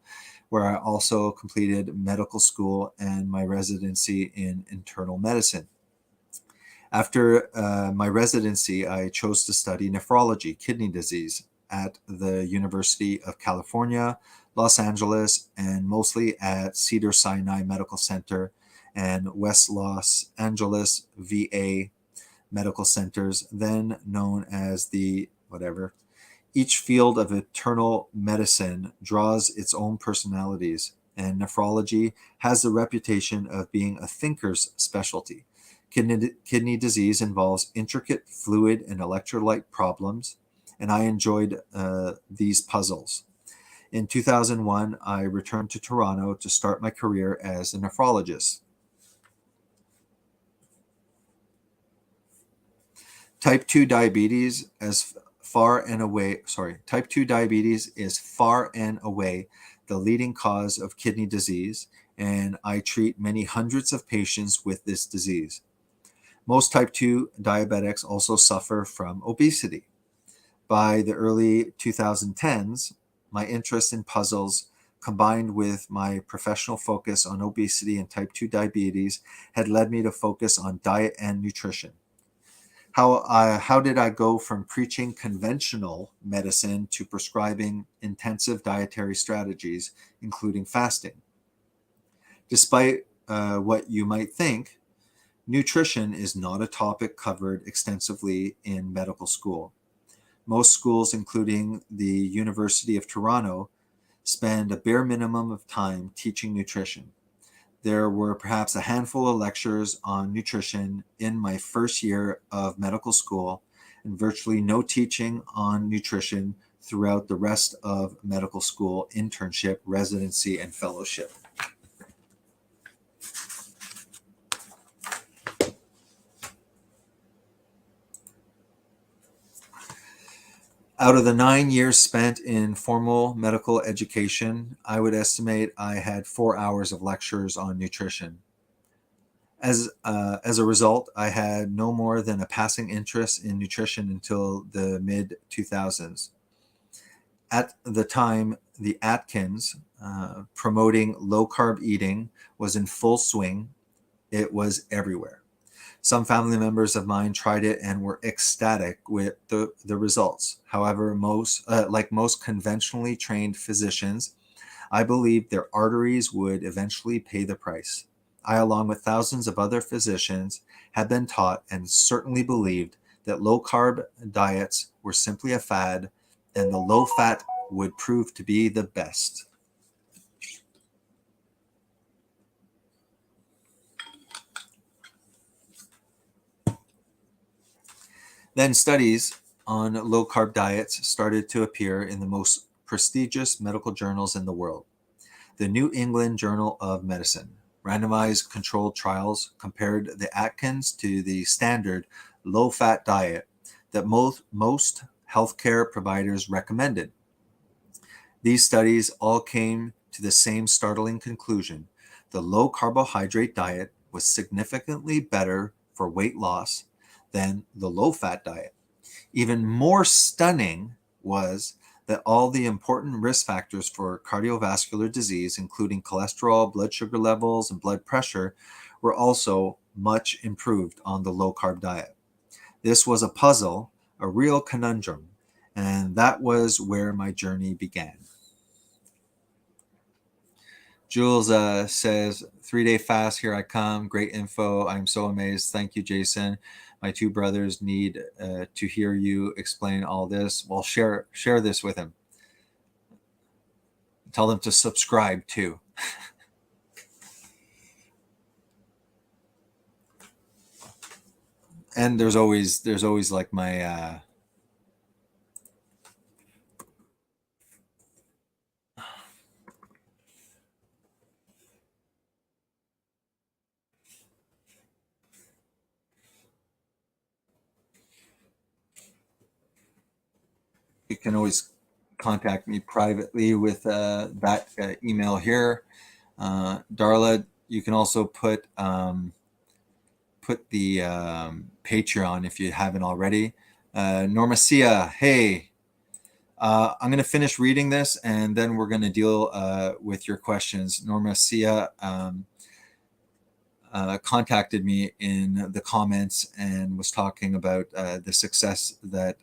where I also completed medical school and my residency in internal medicine. After my residency, I chose to study nephrology, kidney disease, at the University of California, Los Angeles, and mostly at Cedars-Sinai Medical Center and West Los Angeles VA Medical Centers, then known as the whatever. Each field of internal medicine draws its own personalities, and nephrology has the reputation of being a thinker's specialty. Kidney disease involves intricate fluid and electrolyte problems, and I enjoyed these puzzles. In 2001, I returned to Toronto to start my career as a nephrologist. Type 2 diabetes type 2 diabetes is far and away the leading cause of kidney disease, and I treat many hundreds of patients with this disease. Most type 2 diabetics also suffer from obesity. By the early 2010s, my interest in puzzles, combined with my professional focus on obesity and type 2 diabetes, had led me to focus on diet and nutrition. How did I go from preaching conventional medicine to prescribing intensive dietary strategies, including fasting? Despite what you might think, nutrition is not a topic covered extensively in medical school. Most schools, including the University of Toronto, spend a bare minimum of time teaching nutrition. There were perhaps a handful of lectures on nutrition in my first year of medical school, and virtually no teaching on nutrition throughout the rest of medical school, internship, residency, and fellowship. Out of the 9 years spent in formal medical education, I would estimate I had 4 hours of lectures on nutrition. As a result, I had no more than a passing interest in nutrition until the mid 2000s. At the time, the Atkins promoting low carb eating was in full swing. It was everywhere. Some family members of mine tried it and were ecstatic with the results. However, like most conventionally trained physicians, I believed their arteries would eventually pay the price. I, along with thousands of other physicians, had been taught and certainly believed that low carb diets were simply a fad and the low fat would prove to be the best. Then studies on low carb diets started to appear in the most prestigious medical journals in the world. The New England Journal of Medicine randomized controlled trials compared the Atkins to the standard low fat diet that most healthcare providers recommended. These studies all came to the same startling conclusion. The low carbohydrate diet was significantly better for weight loss than the low fat diet. Even more stunning was that all the important risk factors for cardiovascular disease, including cholesterol, blood sugar levels, and blood pressure, were also much improved on the low carb diet. This was a puzzle, a real conundrum, and that was where my journey began. Jules says, 3-day fast, here I come. Great info. I'm so amazed. Thank you, Jason. My two brothers need to hear you explain all this. Well, share this with him. Tell them to subscribe too. And there's always like my you can always contact me privately with that email here. Darla, you can also put the Patreon if you haven't already. Norma Sia, hey, I'm going to finish reading this and then we're going to deal with your questions. Norma Sia contacted me in the comments and was talking about the success that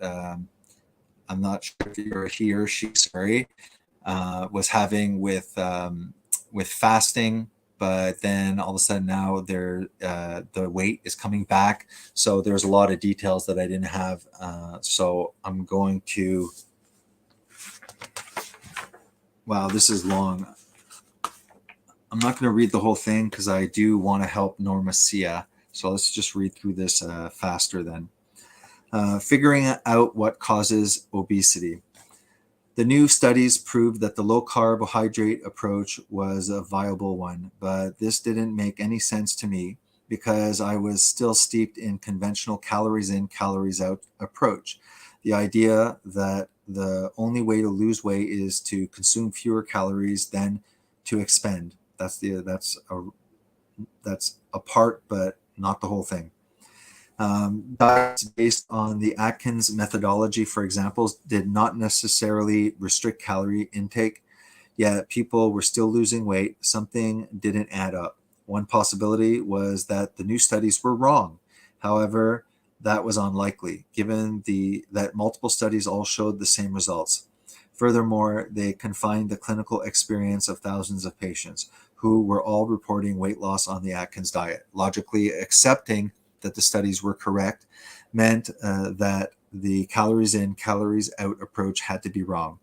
I'm not sure if you're he or she, sorry, was having with fasting, but then all of a sudden now the weight is coming back. So there's a lot of details that I didn't have. So I'm going to, wow, this is long. I'm not going to read the whole thing because I do want to help Norma Sia. So let's just read through this faster then. Figuring out what causes obesity. The new studies proved that the low carbohydrate approach was a viable one, but this didn't make any sense to me because I was still steeped in conventional calories in, calories out approach. The idea that the only way to lose weight is to consume fewer calories than to expend. That's a part, but not the whole thing. Diets based on the Atkins methodology, for example, did not necessarily restrict calorie intake, yet people were still losing weight. Something didn't add up. One possibility was that the new studies were wrong. However, that was unlikely, given that multiple studies all showed the same results. Furthermore, they confined the clinical experience of thousands of patients who were all reporting weight loss on the Atkins diet, logically accepting that the studies were correct. meant that the calories in, calories out approach had to be wrong.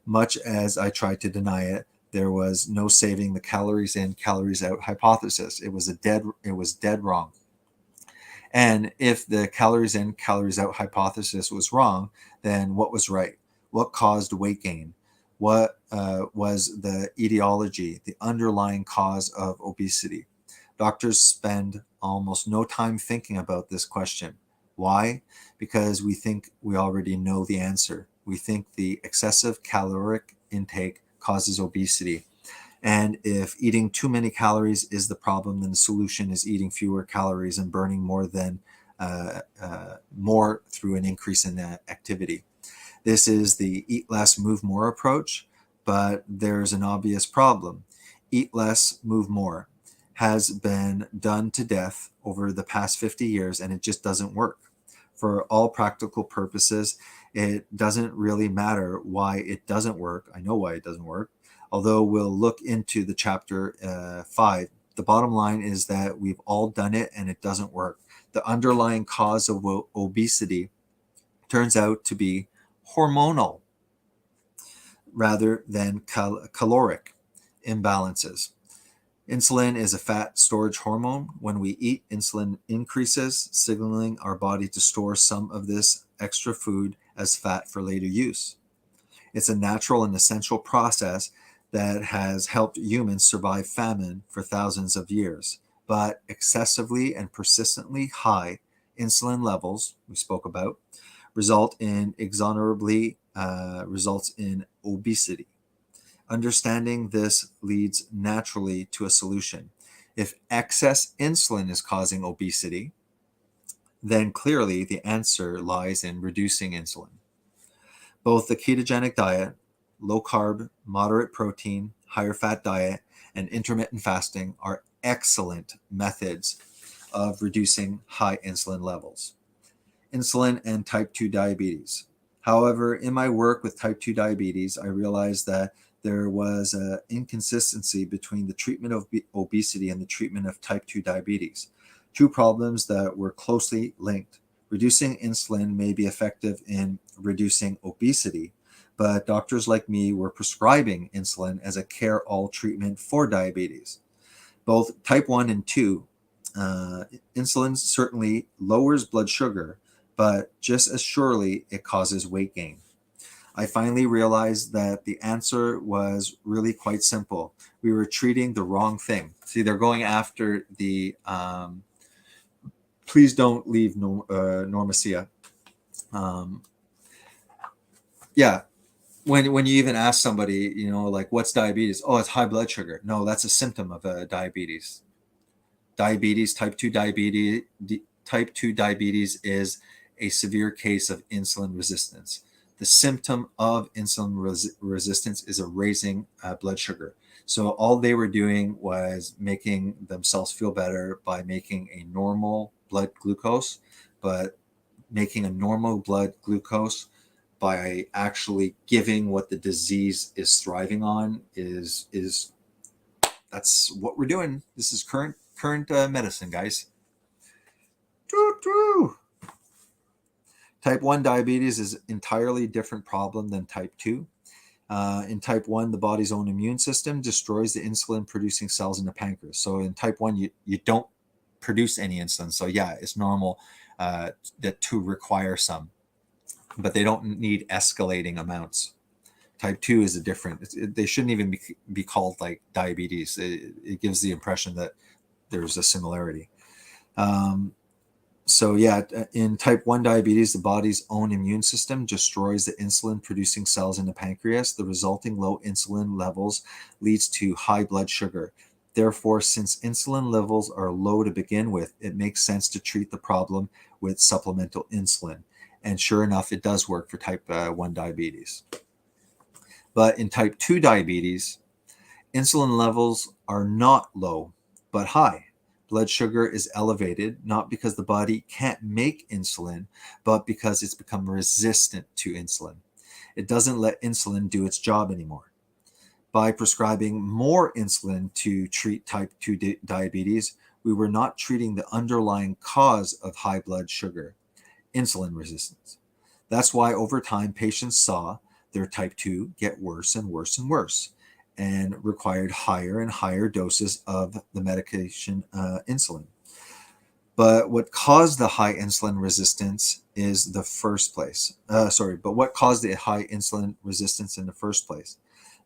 Much as I tried to deny it, there was no saving the calories in, calories out hypothesis. It was dead wrong. And if the calories in, calories out hypothesis was wrong, then what was right? What caused weight gain? What was the etiology, the underlying cause of obesity? Doctors spend almost no time thinking about this question. Why? Because we think we already know the answer. We think the excessive caloric intake causes obesity. And if eating too many calories is the problem, then the solution is eating fewer calories and burning more through an increase in activity. This is the eat less, move more approach, but there's an obvious problem. Eat less, move more has been done to death over the past 50 years, and it just doesn't work. For all practical purposes, it doesn't really matter why it doesn't work. I know why it doesn't work. Although we'll look into the chapter 5, the bottom line is that we've all done it and it doesn't work. The underlying cause of obesity turns out to be hormonal rather than caloric imbalances. Insulin is a fat storage hormone. When we eat, insulin increases, signaling our body to store some of this extra food as fat for later use. It's a natural and essential process that has helped humans survive famine for thousands of years. But excessively and persistently high insulin levels, we spoke about, results in obesity. Understanding this leads naturally to a solution. If excess insulin is causing obesity, then clearly the answer lies in reducing insulin. Both the ketogenic diet, low carb, moderate protein, higher fat diet, and intermittent fasting are excellent methods of reducing high insulin levels. Insulin and type 2 diabetes. However, in my work with type 2 diabetes, I realized that there was an inconsistency between the treatment of obesity and the treatment of type 2 diabetes, two problems that were closely linked. Reducing insulin may be effective in reducing obesity, but doctors like me were prescribing insulin as a care-all treatment for diabetes. Both type 1 and 2, insulin certainly lowers blood sugar, but just as surely it causes weight gain. I finally realized that the answer was really quite simple. We were treating the wrong thing. See, they're going after the please don't leave Normacia. Yeah, when you even ask somebody, like, what's diabetes? Oh, it's high blood sugar. No, that's a symptom of diabetes. Type 2 diabetes is a severe case of insulin resistance. The symptom of insulin resistance is a raising blood sugar. So all they were doing was making themselves feel better by making a normal blood glucose, but making a normal blood glucose by actually giving what the disease is thriving on is that's what we're doing. This is current medicine, guys. Type 1 diabetes is an entirely different problem than type 2. In type 1, the body's own immune system destroys the insulin producing cells in the pancreas. So in type 1, you don't produce any insulin. So yeah, it's normal to require some, but they don't need escalating amounts. Type 2 is a different, they shouldn't even be called like diabetes. It gives the impression that there's a similarity. So yeah, in type 1 diabetes, the body's own immune system destroys the insulin producing cells in the pancreas. The resulting low insulin levels leads to high blood sugar. Therefore, since insulin levels are low to begin with, it makes sense to treat the problem with supplemental insulin. And sure enough, it does work for type 1 diabetes. But in type 2 diabetes, insulin levels are not low, but high. Blood sugar is elevated, not because the body can't make insulin, but because it's become resistant to insulin. It doesn't let insulin do its job anymore. By prescribing more insulin to treat type 2 diabetes, we were not treating the underlying cause of high blood sugar. insulin resistance. That's why over time patients saw their type 2 get worse and worse and worse and required higher and higher doses of the medication insulin. But what caused the high insulin resistance is the first place. But what caused the high insulin resistance in the first place?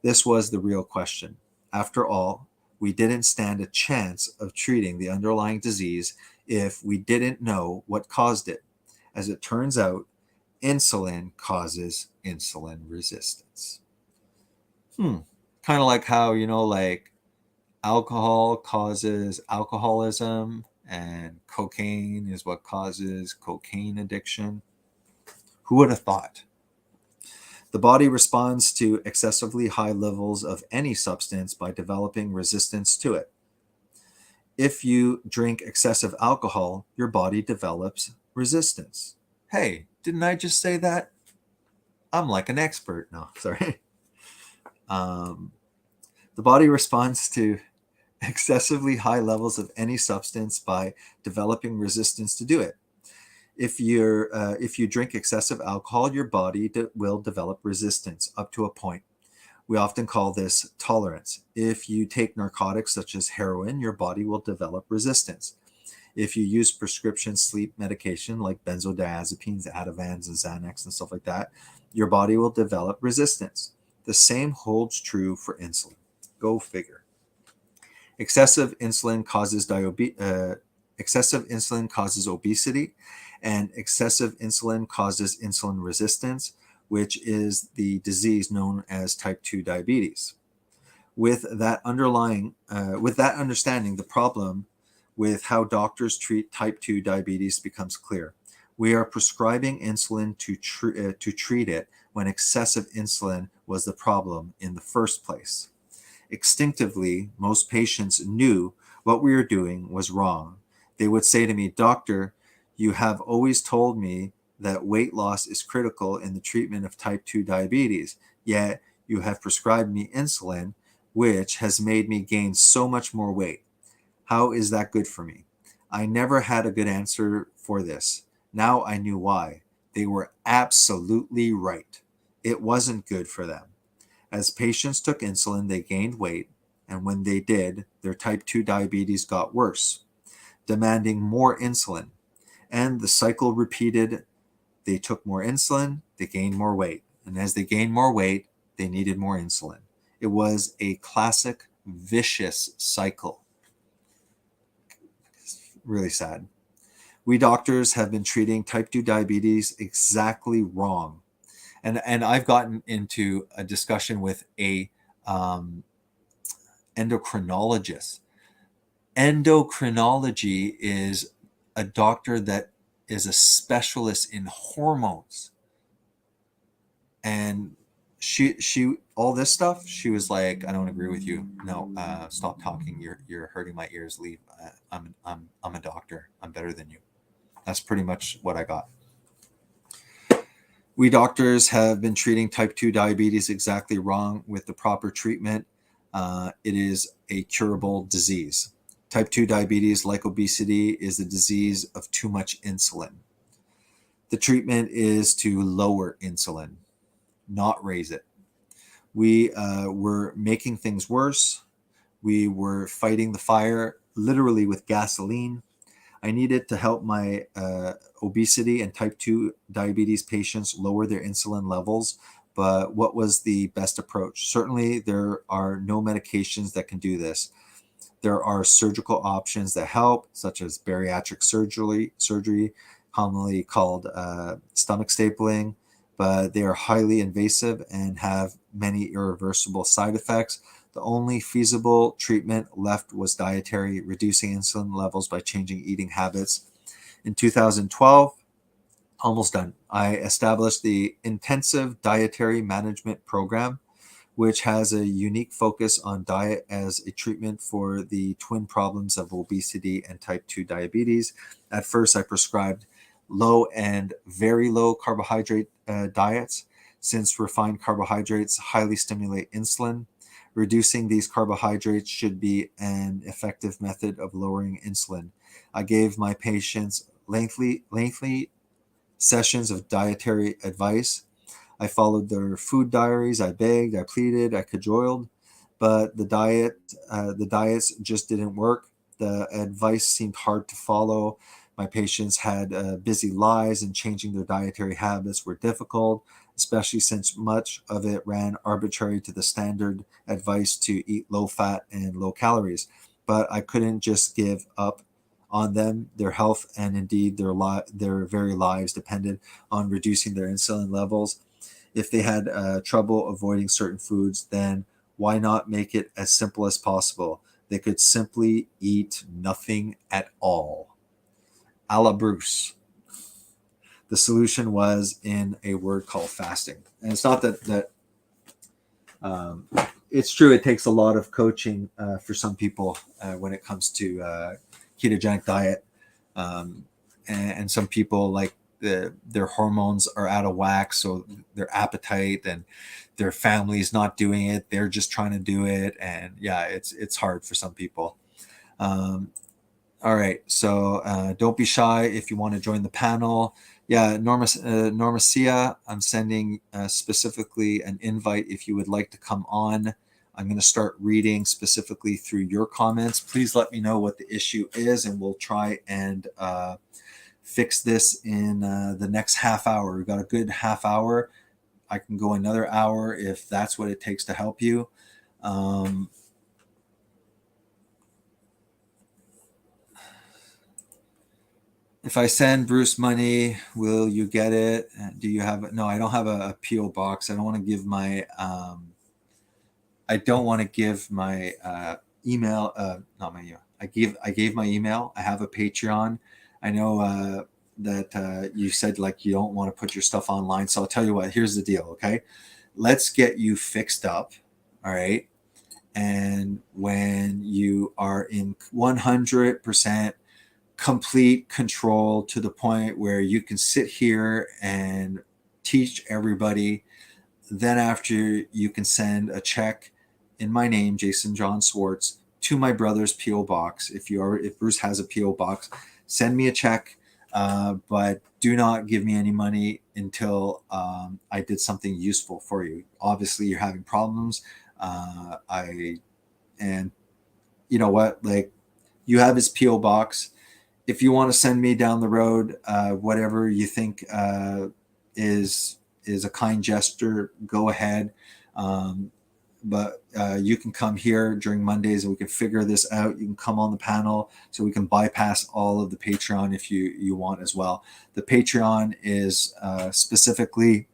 This was the real question. After all, we didn't stand a chance of treating the underlying disease if we didn't know what caused it. As it turns out, insulin causes insulin resistance. Kind of like how, like alcohol causes alcoholism and cocaine is what causes cocaine addiction. Who would have thought? The body responds to excessively high levels of any substance by developing resistance to it. If you drink excessive alcohol, your body develops resistance. Hey, didn't I just say that? I'm like an expert. No, sorry. The body responds to excessively high levels of any substance by developing resistance to do it. If you drink excessive alcohol, your body will develop resistance up to a point. We often call this tolerance. If you take narcotics such as heroin, your body will develop resistance. If you use prescription sleep medication like benzodiazepines, Ativans, and Xanax and stuff like that, your body will develop resistance. The same holds true for insulin. Go figure. Excessive insulin causes obesity, and excessive insulin causes insulin resistance, which is the disease known as type 2 diabetes. With that understanding, the problem with how doctors treat type 2 diabetes becomes clear. We are prescribing insulin to treat it when excessive insulin was the problem in the first place. Instinctively, most patients knew what we were doing was wrong. They would say to me, "Doctor, you have always told me that weight loss is critical in the treatment of type 2 diabetes, yet you have prescribed me insulin, which has made me gain so much more weight. How is that good for me?" I never had a good answer for this. Now I knew why. They were absolutely right. It wasn't good for them. As patients took insulin, they gained weight, and when they did, their type 2 diabetes got worse, demanding more insulin. And the cycle repeated. They took more insulin, they gained more weight. And as they gained more weight, they needed more insulin. It was a classic vicious cycle. Really sad. We doctors have been treating type 2 diabetes exactly wrong. And I've gotten into a discussion with a endocrinologist. Endocrinology is a doctor that is a specialist in hormones. And she all this stuff, she was like, "I don't agree with you. No, stop talking. You're hurting my ears. Leave. I'm a doctor. I'm better than you." That's pretty much what I got. We doctors have been treating type 2 diabetes exactly wrong. With the proper treatment, it is a curable disease. Type 2 diabetes, like obesity, is a disease of too much insulin. The treatment is to lower insulin, not raise it. We were making things worse. We were fighting the fire literally with gasoline. I needed to help my obesity and type 2 diabetes patients lower their insulin levels. But what was the best approach? Certainly, there are no medications that can do this. There are surgical options that help, such as bariatric surgery, commonly called stomach stapling, but they are highly invasive and have many irreversible side effects. The only feasible treatment left was dietary, reducing insulin levels by changing eating habits. In 2012, almost done, I established the Intensive Dietary Management Program, which has a unique focus on diet as a treatment for the twin problems of obesity and type 2 diabetes. At first, I prescribed low and very low carbohydrate diets, since refined carbohydrates highly stimulate insulin. Reducing these carbohydrates should be an effective method of lowering insulin. I gave my patients lengthy sessions of dietary advice. I followed their food diaries. I begged, I pleaded, I cajoled, but the diets just didn't work. The advice seemed hard to follow. My patients had busy lives, and changing their dietary habits were difficult, especially since much of it ran arbitrary to the standard advice to eat low fat and low calories. But I couldn't just give up on them. Their health and indeed their very lives depended on reducing their insulin levels. If they had trouble avoiding certain foods, then why not make it as simple as possible? They could simply eat nothing at all. A la Bruce. The solution was in a word called fasting. And it's not that um, it's true. It takes a lot of coaching for some people when it comes to ketogenic diet, um, and some people like their hormones are out of whack, so their appetite and their family's not doing it. They're just trying to do it, and yeah, it's hard for some people. Um, all right, so don't be shy if you want to join the panel. Yeah, Normacia, I'm sending specifically an invite if you would like to come on. I'm going to start reading specifically through your comments. Please let me know what the issue is, and we'll try and fix this in the next half hour. We've got a good half hour. I can go another hour if that's what it takes to help you. If I send Bruce money, will you get it? Do you have it? No, I don't have a PO box. I don't want to give my email. Not my email. I gave my email. I have a Patreon. I know that you said like you don't want to put your stuff online. So I'll tell you what. Here's the deal. Okay, let's get you fixed up. All right, and when you are in 100% complete control to the point where you can sit here and teach everybody. Then after you can send a check in my name, Jason John Swartz, to my brother's PO box. If Bruce has a PO box, send me a check, but do not give me any money until I did something useful for you. Obviously, you're having problems. And you know what? Like, you have his PO box. If you want to send me down the road, whatever you think is a kind gesture, go ahead. But you can come here during Mondays and we can figure this out. You can come on the panel so we can bypass all of the Patreon if you want as well. The Patreon is specifically,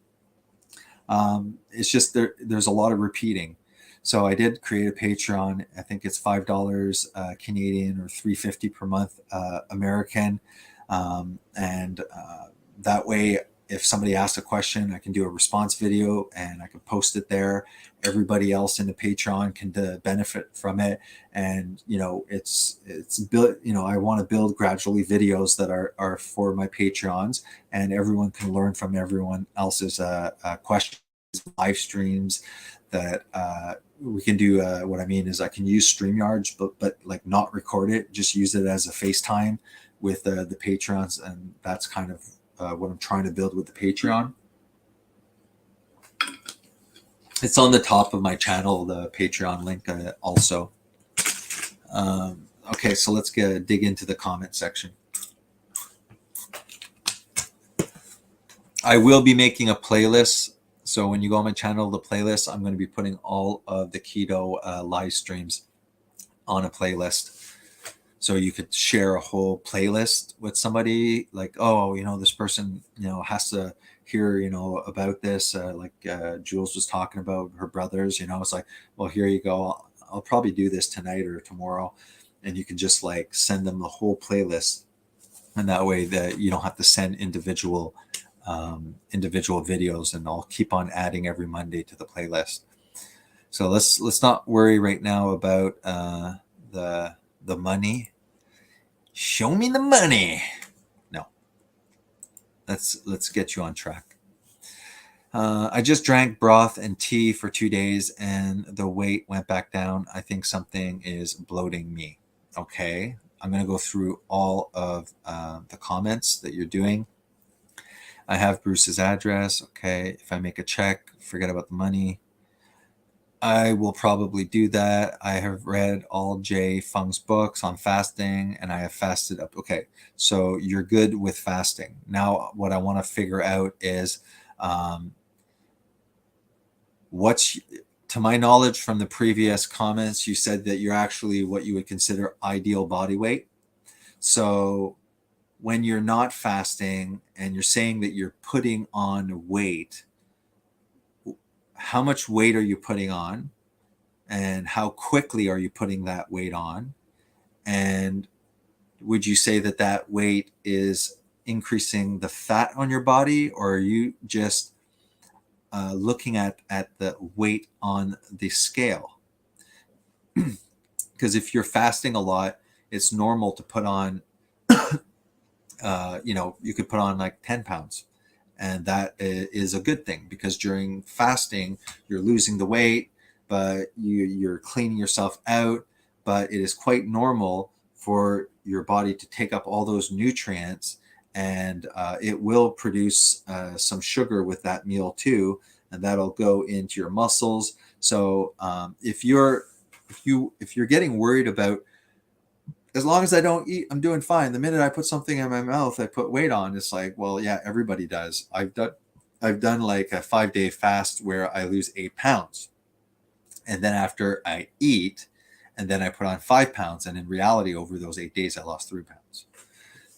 it's just there's a lot of repeating. So I did create a Patreon. I think it's $5 Canadian or $3.50 per month American, and that way, if somebody asks a question, I can do a response video and I can post it there. Everybody else in the Patreon can benefit from it, and it's built. I want to build gradually videos that are for my Patreons, and everyone can learn from everyone else's questions, live streams that we can do. What I mean is I can use StreamYard, but like not record it, just use it as a FaceTime with the Patrons, and that's kind of what I'm trying to build with the Patreon. It's on the top of my channel, the Patreon link also. Okay, so let's dig into the comment section. I will be making a playlist. So when you go on my channel, the playlist, I'm going to be putting all of the keto live streams on a playlist. So you could share a whole playlist with somebody, like, oh, this person, has to hear, about this. Like Jules was talking about her brothers, it's like, well, here you go. I'll probably do this tonight or tomorrow. And you can just like send them the whole playlist. And that way that you don't have to send individual videos, and I'll keep on adding every Monday to the playlist. So let's not worry right now about the money. Show me the money. No, let's get you on track. I just drank broth and tea for 2 days and the weight went back down. I think something is bloating me. Okay, I'm going to go through all of the comments that you're doing. I have Bruce's address. Okay, if I make a check, forget about the money. I will probably do that. I have read all Jay Fung's books on fasting and I have fasted up. Okay, so you're good with fasting. Now, what I want to figure out is um, what's, to my knowledge from the previous comments, you said that you're actually what you would consider ideal body weight. So when you're not fasting and you're saying that you're putting on weight, how much weight are you putting on? And how quickly are you putting that weight on? And would you say that that weight is increasing the fat on your body, or are you just looking at the weight on the scale? Because if you're fasting a lot, it's normal to put on, you could put on like 10 pounds. And that is a good thing because during fasting, you're losing the weight, but you're cleaning yourself out. But it is quite normal for your body to take up all those nutrients, and it will produce some sugar with that meal too, and that'll go into your muscles. So if you're getting worried about, as long as I don't eat, I'm doing fine. The minute I put something in my mouth, I put weight on. It's like, well, yeah, everybody does. I've done like a 5-day fast where I lose 8 pounds. And then after I eat, and then I put on 5 pounds. And in reality, over those 8 days, I lost 3 pounds.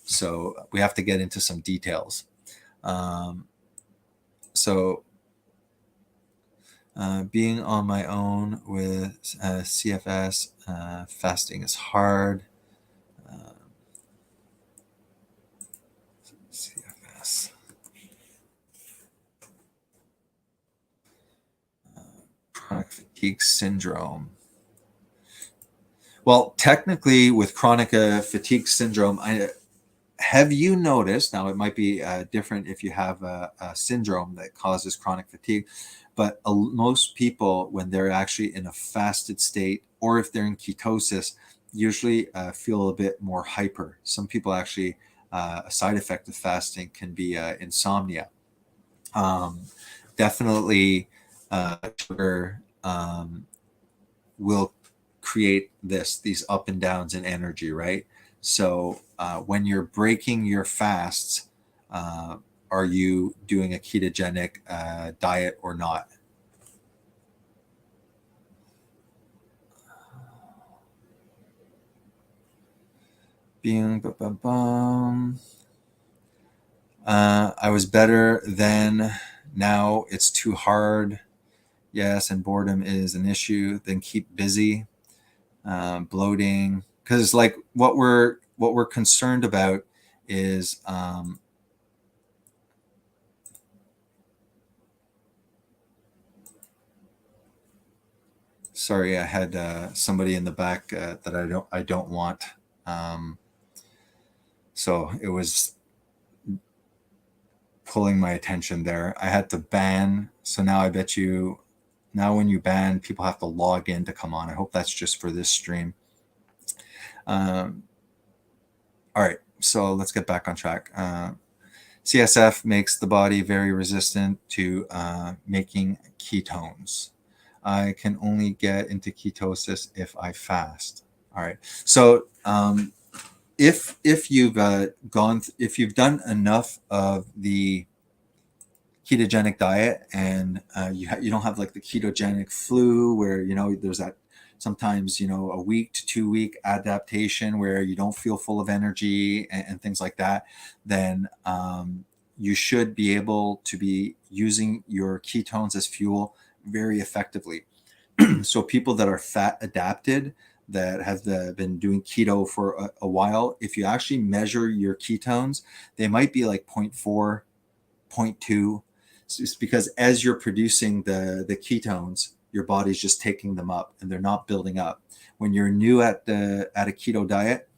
So we have to get into some details. So being on my own with CFS, fasting is hard. CFS. Chronic fatigue syndrome. Well, technically, with chronic fatigue syndrome, have you noticed? Now, it might be different if you have a syndrome that causes chronic fatigue, but most people, when they're actually in a fasted state, or if they're in ketosis, usually feel a bit more hyper. Some people actually, a side effect of fasting can be insomnia. Definitely, sugar will create these up and downs in energy, right? So when you're breaking your fasts, are you doing a ketogenic diet or not? I was better then. Now it's too hard. Yes, and boredom is an issue. Then keep busy. Bloating, because like what we're concerned about is sorry, I had somebody in the back that I don't want, um, so it was pulling my attention there. I had to ban, so now I bet you, now when you ban, people have to log in to come on. I hope that's just for this stream. um, all right, so let's get back on track. CSF makes the body very resistant to making ketones. I can only get into ketosis if I fast. All right. So if you've if you've done enough of the ketogenic diet, and you don't have like the ketogenic flu where there's that sometimes a week to 2 week adaptation where you don't feel full of energy and things like that, then you should be able to be using your ketones as fuel very effectively. So people that are fat adapted, that have been doing keto for a while, if you actually measure your ketones, they might be like 0.4, 0.2. It's because as you're producing the ketones, your body's just taking them up and they're not building up. When you're new at a keto diet,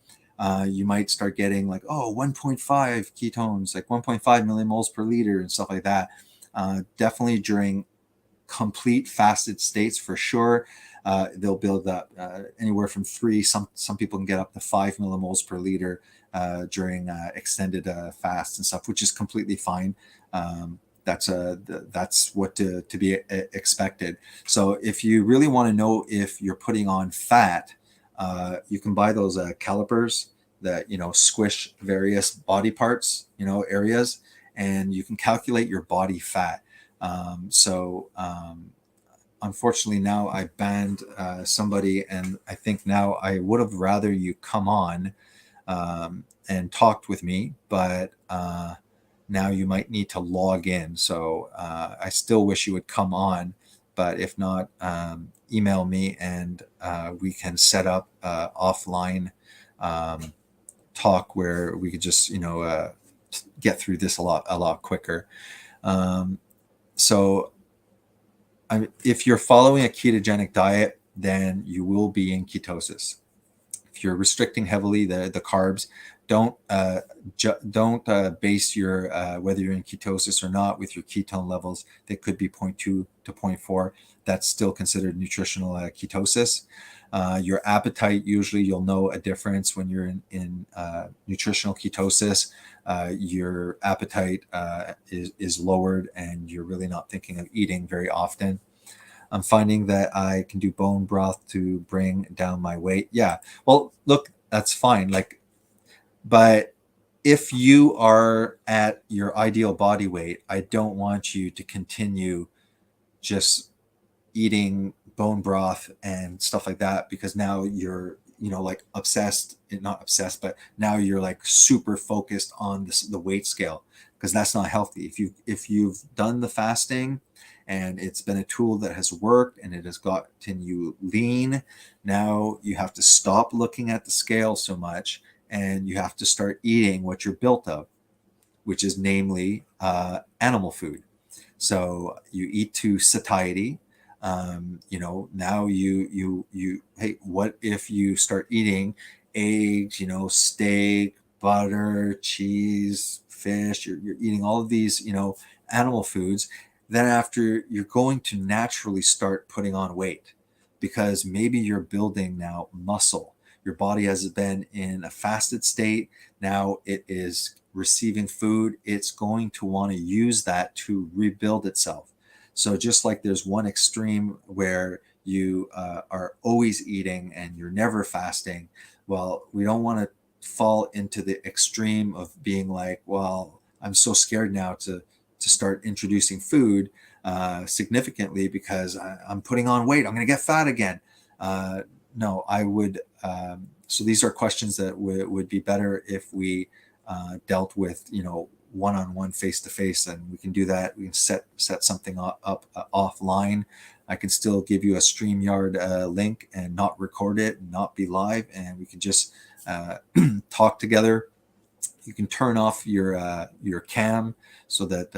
you might start getting like 1.5 ketones, like 1.5 millimoles per liter and stuff like that. Definitely during complete fasted states, for sure. They'll build up anywhere from 3. Some people can get up to 5 millimoles per liter during extended fasts and stuff, which is completely fine. That's what to be expected. So if you really want to know if you're putting on fat, you can buy those calipers that squish various body parts, areas, and you can calculate your body fat. Unfortunately, now I banned somebody, and I think now I would have rather you come on and talked with me, but now you might need to log in. So I still wish you would come on, but if not, email me and we can set up offline talk where we could just get through this a lot quicker. So if you're following a ketogenic diet, then you will be in ketosis. If you're restricting heavily the carbs, don't base your whether you're in ketosis or not with your ketone levels. They could be 0.2 to 0.4. That's still considered nutritional ketosis. Your appetite, usually you'll know a difference when you're in nutritional ketosis. Your appetite is lowered, and you're really not thinking of eating very often. I'm finding that I can do bone broth to bring down my weight. Yeah. Well, look, that's fine. But if you are at your ideal body weight, I don't want you to continue just eating bone broth and stuff like that, because now you're like obsessed, not obsessed, but now you're like super focused on the weight scale, because that's not healthy. If you've done the fasting and it's been a tool that has worked and it has gotten you lean, now you have to stop looking at the scale so much, and you have to start eating what you're built of, which is namely animal food. So you eat to satiety. Now hey, what if you start eating eggs, steak, butter, cheese, fish? You're eating all of these, animal foods. Then after, you're going to naturally start putting on weight, because maybe you're building now muscle. Your body has been in a fasted state. Now it is receiving food. It's going to want to use that to rebuild itself. So just like there's one extreme where you are always eating and you're never fasting, well, we don't want to fall into the extreme of being like, well, I'm so scared now to start introducing food significantly because I'm putting on weight. I'm going to get fat again. No, I would. So these are questions that would be better if we dealt with, one-on-one, face-to-face, and we can do that. We can set something up offline. I can still give you a StreamYard link and not record it and not be live, and we can just talk together. You can turn off your cam so that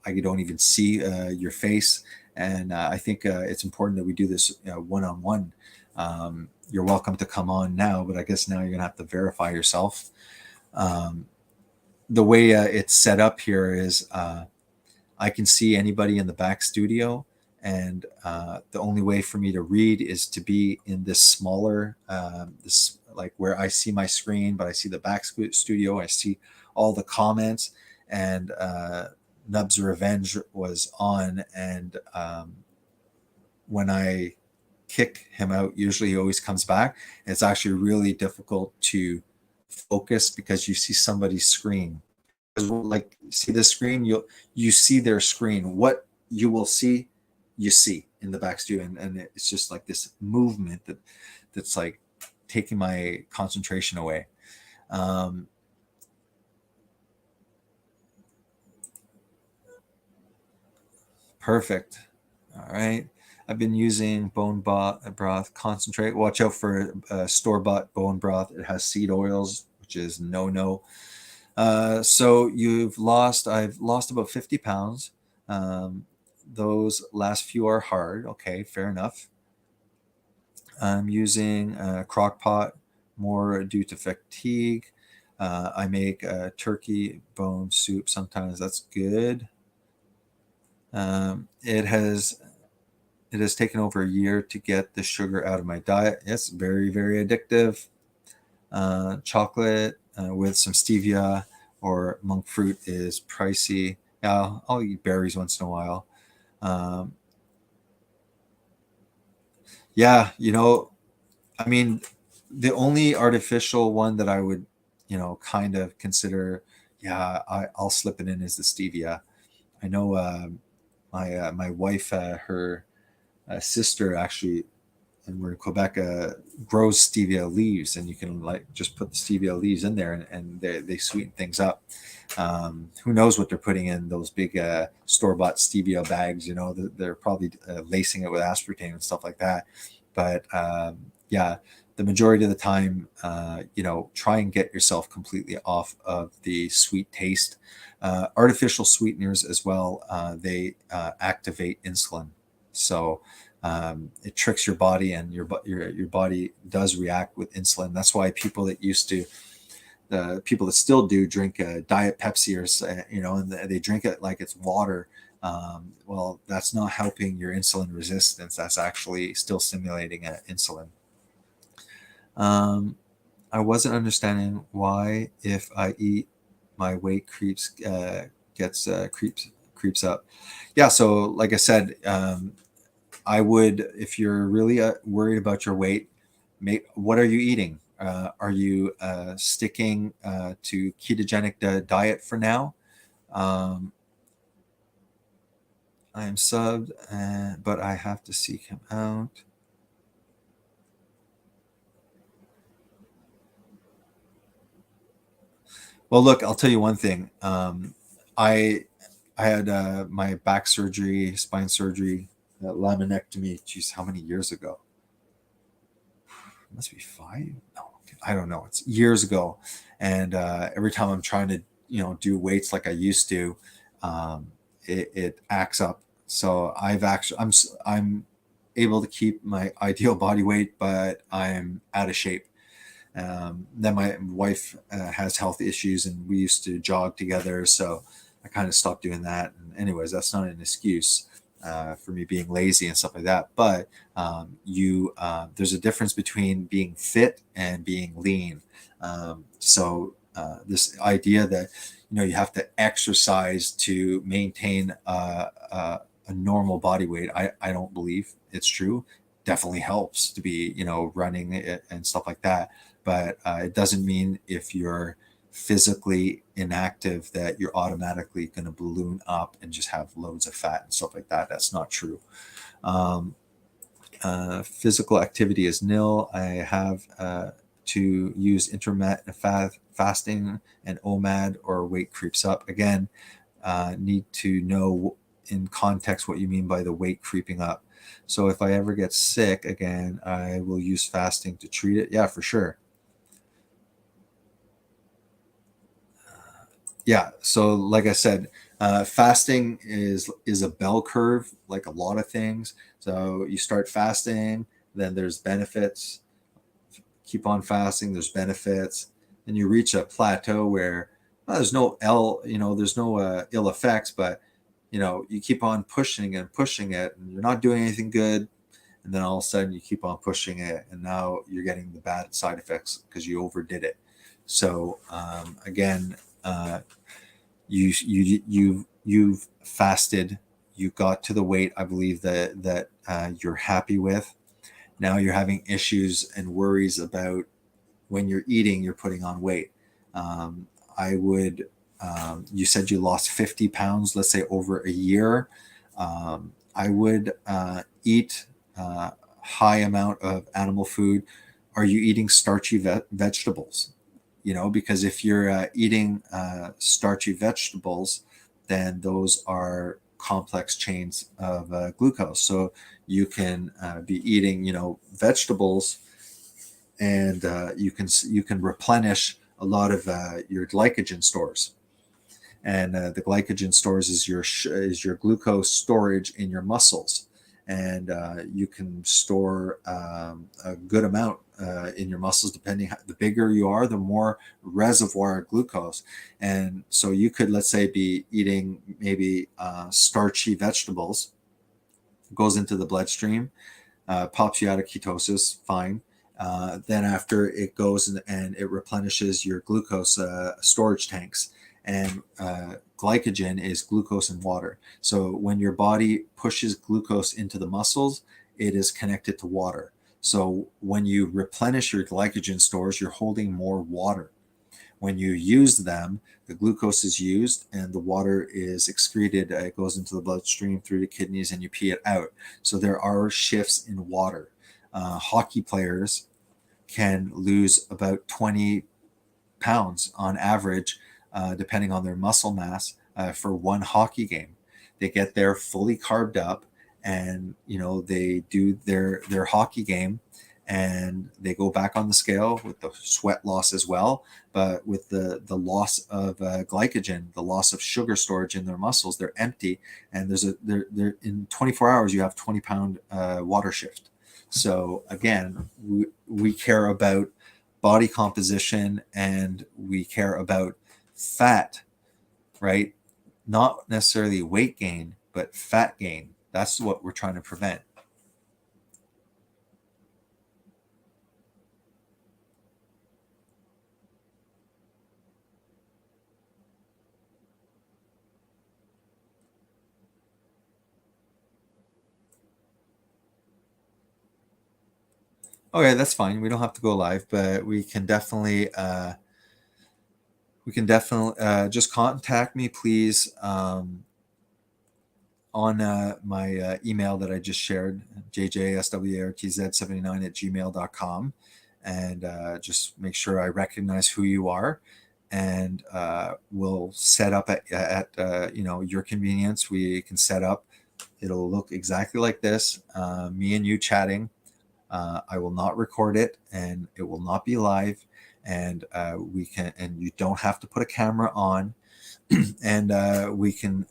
I don't even see your face. And I think it's important that we do this one-on-one. You're welcome to come on now, but I guess now you're gonna have to verify yourself. The way it's set up here is I can see anybody in the back studio, and the only way for me to read is to be in this smaller, this like where I see my screen, but I see the back studio. I see all the comments, and Nub's Revenge was on, and when I kick him out, usually he always comes back. It's actually really difficult to focus because you see somebody's screen. Like, see the screen, you see their screen. What you will see, you see in the back studio, and it's just like this movement that's like taking my concentration away. Perfect. All right. I've been using bone broth concentrate. Watch out for store-bought bone broth. It has seed oils, which is no. So I've lost about 50 pounds. Those last few are hard. Okay, fair enough. I'm using a crock pot more due to fatigue. I make turkey bone soup sometimes. That's good. It has taken over a year to get the sugar out of my diet. Yes, very, very addictive. Chocolate with some stevia or monk fruit is pricey. Yeah, I'll eat berries once in a while. Um, yeah, I mean, the only artificial one that I would, kind of consider, yeah, I'll slip it in is the stevia. I know my wife, her sister actually, and we're in Quebec, grows stevia leaves, and you can like just put the stevia leaves in there, and they sweeten things up. Who knows what they're putting in those big store-bought stevia bags? They're probably lacing it with aspartame and stuff like that. But yeah, the majority of the time, try and get yourself completely off of the sweet taste. Artificial sweeteners as well, they activate insulin. So it tricks your body, and your body does react with insulin. That's why people that used to, the people that still do drink diet Pepsi, or and they drink it like it's water. Well, that's not helping your insulin resistance. That's actually still stimulating insulin. Um, I wasn't understanding why if I eat, my weight gets creeps up. Yeah, so like I said, I would, if you're really worried about your weight, what are you eating? Are you sticking to ketogenic diet for now? Um, I am subbed, but I have to seek him out. Well, look, I'll tell you one thing. I I had my back surgery, spine surgery, laminectomy. Geez, how many years ago? It must be 5. No, I don't know. It's years ago, and every time I'm trying to do weights like I used to, it acts up. So I'm able to keep my ideal body weight, but I'm out of shape. Then my wife has health issues, and we used to jog together, so I kind of stopped doing that. And anyways, that's not an excuse for me being lazy and stuff like that. But you there's a difference between being fit and being lean. So this idea that you have to exercise to maintain a normal body weight, I don't believe it's true. Definitely helps to be running and stuff like that, but it doesn't mean if you're physically inactive that you're automatically going to balloon up and just have loads of fat and stuff like that. That's not true. Um, Physical activity is nil. I have to use intermittent fasting and OMAD, or weight creeps up. Again, need to know in context what you mean by the weight creeping up. So if I ever get sick again, I will use fasting to treat it. Yeah, for sure. Yeah. So like I said, fasting is a bell curve, like a lot of things. So you start fasting, then there's benefits. Keep on fasting, there's benefits. Then you reach a plateau where there's no there's no ill effects, but you keep on pushing and pushing it, and you're not doing anything good. And then all of a sudden you keep on pushing it, and now you're getting the bad side effects because you overdid it. So again, you've fasted, you got to the weight I believe that you're happy with. Now you're having issues and worries about when you're eating, you're putting on weight. I would, you said you lost 50 pounds, let's say over a year. I would eat high amount of animal food. Are you eating starchy vegetables? Because if you're eating starchy vegetables, then those are complex chains of glucose. So you can be eating, vegetables, and you can replenish a lot of your glycogen stores. And the glycogen stores is your glucose storage in your muscles, and you can store a good amount in your muscles. Depending the bigger you are, the more reservoir of glucose. And so you could, let's say, be eating maybe starchy vegetables, goes into the bloodstream, pops you out of ketosis, fine. Then after it goes and it replenishes your glucose storage tanks, and glycogen is glucose and water. So when your body pushes glucose into the muscles, it is connected to water. So when you replenish your glycogen stores, you're holding more water. When you use them, the glucose is used and the water is excreted. It goes into the bloodstream through the kidneys and you pee it out. So there are shifts in water. Hockey players can lose about 20 pounds on average, depending on their muscle mass, for one hockey game. They get there fully carved up, and they do their hockey game, and they go back on the scale with the sweat loss as well, but with the loss of glycogen, the loss of sugar storage in their muscles, they're empty, and they're in 24 hours you have 20-pound water shift. So again, we care about body composition and we care about fat, right? Not necessarily weight gain, but fat gain. That's what we're trying to prevent. Okay, that's fine. We don't have to go live, but we can definitely just contact me, please, on my email that I just shared, jjswartz79@gmail.com, and just make sure I recognize who you are, and we'll set up at your convenience. We can set up. It'll look exactly like this, me and you chatting. I will not record it, and it will not be live, and and you don't have to put a camera on, and we can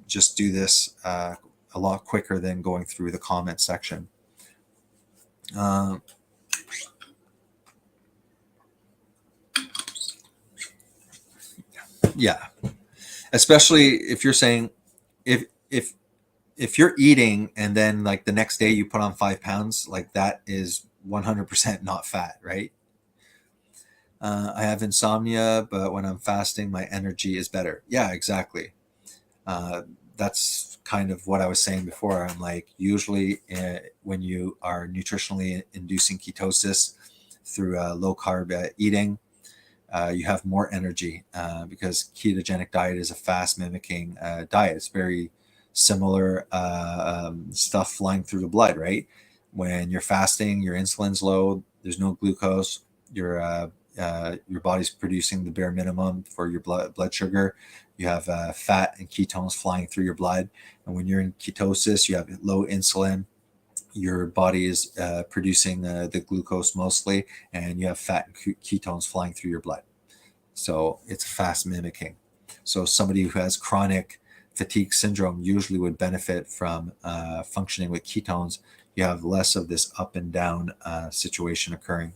just do this a lot quicker than going through the comment section. Yeah, especially if you're saying, if if if you're eating and then like the next day you put on 5 pounds, like that is 100% not fat, right? I have insomnia, but when I'm fasting, my energy is better. Yeah, exactly. Uh, that's kind of what I was saying before. I'm like, usually when you are nutritionally inducing ketosis through low carb eating, you have more energy because ketogenic diet is a fast mimicking diet. It's very similar stuff flying through the blood, right? When you're fasting, your insulin's low, there's no glucose, your body's producing the bare minimum for your blood sugar. You have fat and ketones flying through your blood. And when you're in ketosis, you have low insulin. Your body is producing the glucose mostly, and you have fat and ketones flying through your blood. So it's fast mimicking. So somebody who has chronic fatigue syndrome usually would benefit from functioning with ketones. You have less of this up and down situation occurring.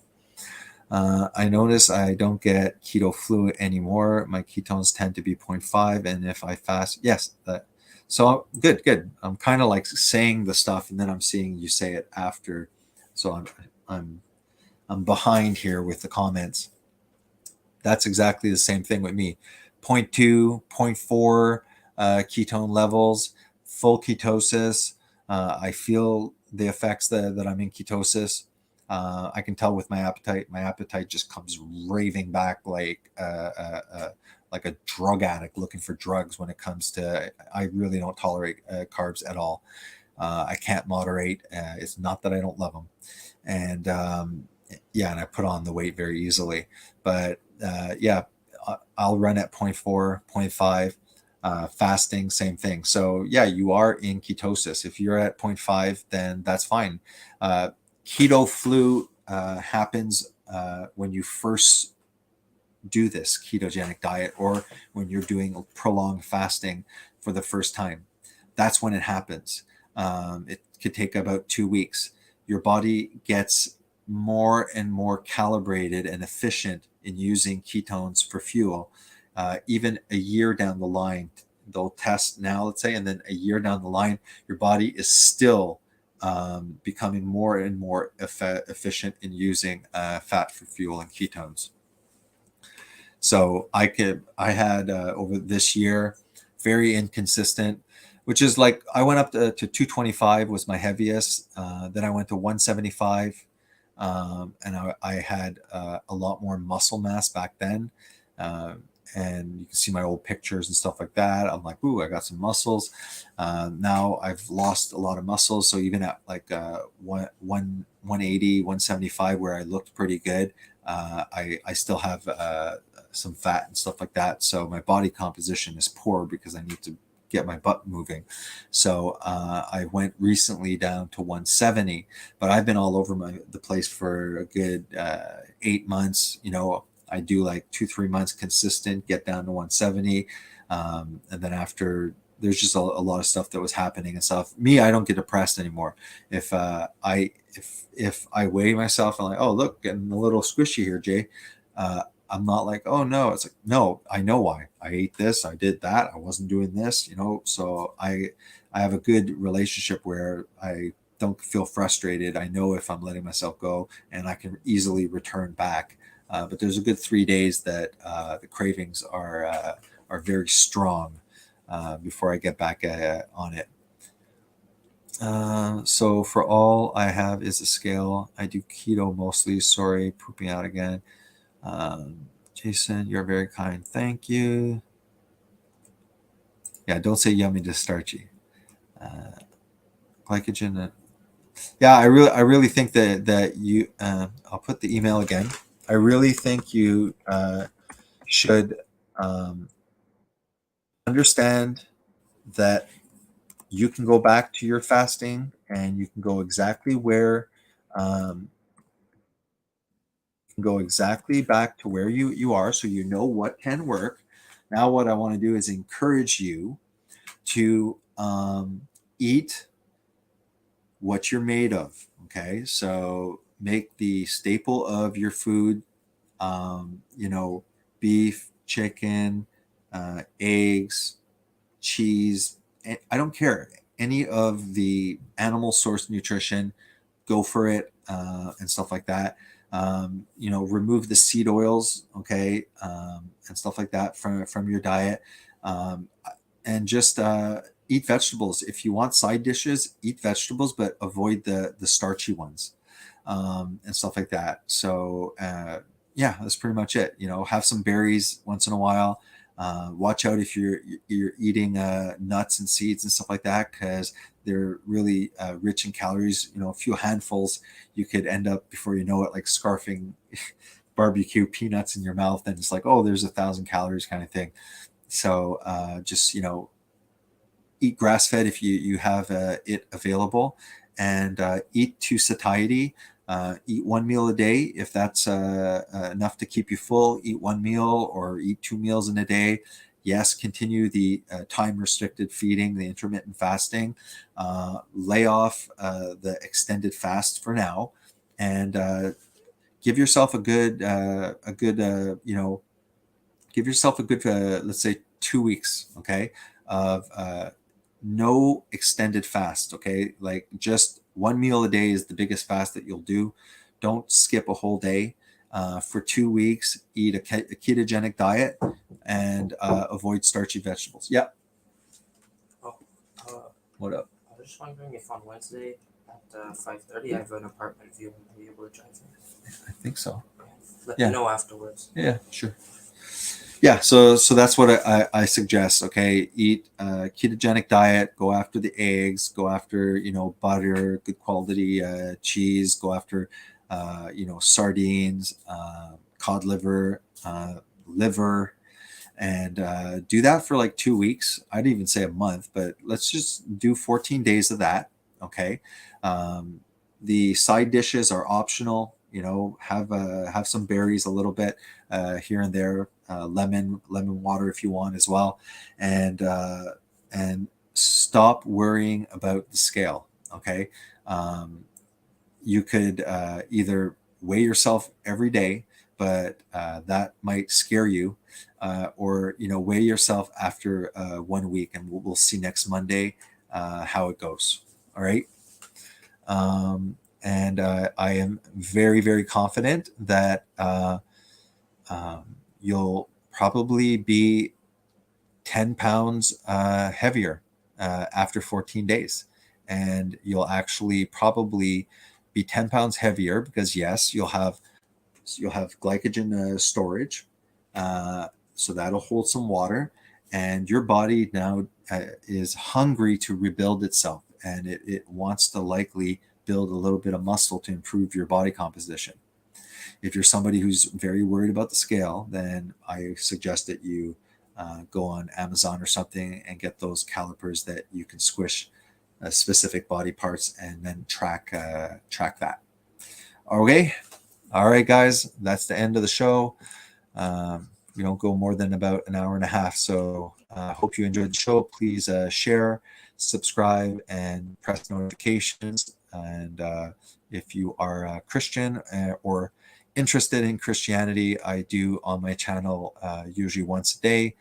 I notice I don't get keto flu anymore. My ketones tend to be 0.5, and if I fast, yes. So good. I'm kind of like saying the stuff, and then I'm seeing you say it after. So I'm behind here with the comments. That's exactly the same thing with me. 0.2, 0.4 ketone levels, full ketosis. I feel the effects that I'm in ketosis. I can tell with my appetite. My appetite just comes raving back like a drug addict looking for drugs when it comes to. I really don't tolerate carbs at all. I can't moderate. It's not that I don't love them, and yeah, and I put on the weight very easily. But yeah, I'll run at 0.4, 0.5. Fasting, same thing. So yeah, you are in ketosis. If you're at 0.5, then that's fine. Keto flu happens when you first do this ketogenic diet or when you're doing prolonged fasting for the first time. That's when it happens. It could take about 2 weeks. Your body gets more and more calibrated and efficient in using ketones for fuel. Even a year down the line, they'll test now, let's say, and then a year down the line, your body is still becoming more and more efficient in using fat for fuel and ketones. So I had over this year, very inconsistent, which is like I went up to 225 was my heaviest. Then I went to 175. And I had a lot more muscle mass back then. Uh, and you can see my old pictures and stuff like that. I'm like, ooh, I got some muscles. Now I've lost a lot of muscles. So even at like 180, 175, where I looked pretty good, I still have some fat and stuff like that. So my body composition is poor because I need to get my butt moving. So I went recently down to 170, but I've been all over the place for a good 8 months. I do like 2, 3 months consistent, get down to 170. And then after, there's just a lot of stuff that was happening and stuff. Me, I don't get depressed anymore. If I weigh myself and like, oh, look, getting a little squishy here, Jay. I'm not like, oh no. It's like, no, I know why. I ate this, I did that, I wasn't doing this, So I have a good relationship where I don't feel frustrated. I know if I'm letting myself go, and I can easily return back. But there's a good 3 days that the cravings are very strong before I get back on it. So for all I have is a scale. I do keto mostly. Sorry, pooping out again. Jason, you're very kind. Thank you. Yeah, don't say yummy to starchy. Uh, Glycogen. Yeah, I really think that you. I'll put the email again. I really think you should um, understand that you can go back to your fasting, and you can go exactly where um, you can go exactly back to where you are, so you know what can work. Now what I want to do is encourage you to eat what you're made of. Okay, so make the staple of your food, beef, chicken, eggs, cheese. I don't care. Any of the animal source nutrition, go for it, and stuff like that. Remove the seed oils, okay, and stuff like that from your diet, um, and just eat vegetables. If you want side dishes, eat vegetables, but avoid the starchy ones, and stuff like that. So yeah, that's pretty much it. Have some berries once in a while. Watch out if you're eating nuts and seeds and stuff like that, because they're really rich in calories. A few handfuls, you could end up, before you know it, like scarfing barbecue peanuts in your mouth, and it's like, oh, there's 1,000 calories kind of thing. So just eat grass fed if you have it available, and eat to satiety. Eat one meal a day if that's enough to keep you full. Eat one meal or eat 2 meals in a day. Yes, continue the time restricted feeding, the intermittent fasting. Lay off the extended fast for now, and give yourself give yourself a good, let's say, 2 weeks, okay, of no extended fast, okay? Like just one meal a day is the biggest fast that you'll do. Don't skip a whole day. For 2 weeks, eat a ketogenic diet, and avoid starchy vegetables. Yeah. Oh, uh, What up? I was just wondering if on Wednesday at 5:30 I have an apartment viewing. Are you able to drive me? I think so. Let Yeah. me know afterwards. Yeah, sure. Yeah, so that's what I suggest. Okay, eat a ketogenic diet. Go after the eggs. Go after butter, good quality cheese. Go after sardines, cod liver, and do that for like 2 weeks. I'd even say a month, but let's just do 14 days of that. Okay, um, the side dishes are optional. Have some berries, a little bit here and there, lemon water if you want as well, and stop worrying about the scale. Okay, um, you could either weigh yourself every day, but that might scare you, or weigh yourself after 1 week, and we'll see next Monday how it goes. All right. And I am very, very confident that you'll probably be 10 pounds heavier after 14 days. And you'll actually probably be 10 pounds heavier because yes, you'll have glycogen storage. So that'll hold some water, and your body now is hungry to rebuild itself, and it wants to likely build a little bit of muscle to improve your body composition. If you're somebody who's very worried about the scale, then I suggest that you go on Amazon or something and get those calipers that you can squish specific body parts and then track that. Okay. All right, guys, that's the end of the show. We don't go more than about an hour and a half. So hope you enjoyed the show. Please share, subscribe, and press notifications. And if you are a Christian or interested in Christianity, I do on my channel usually once a day,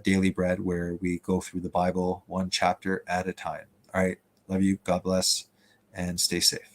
Daily Bread, where we go through the Bible one chapter at a time. All right. Love you. God bless. And stay safe.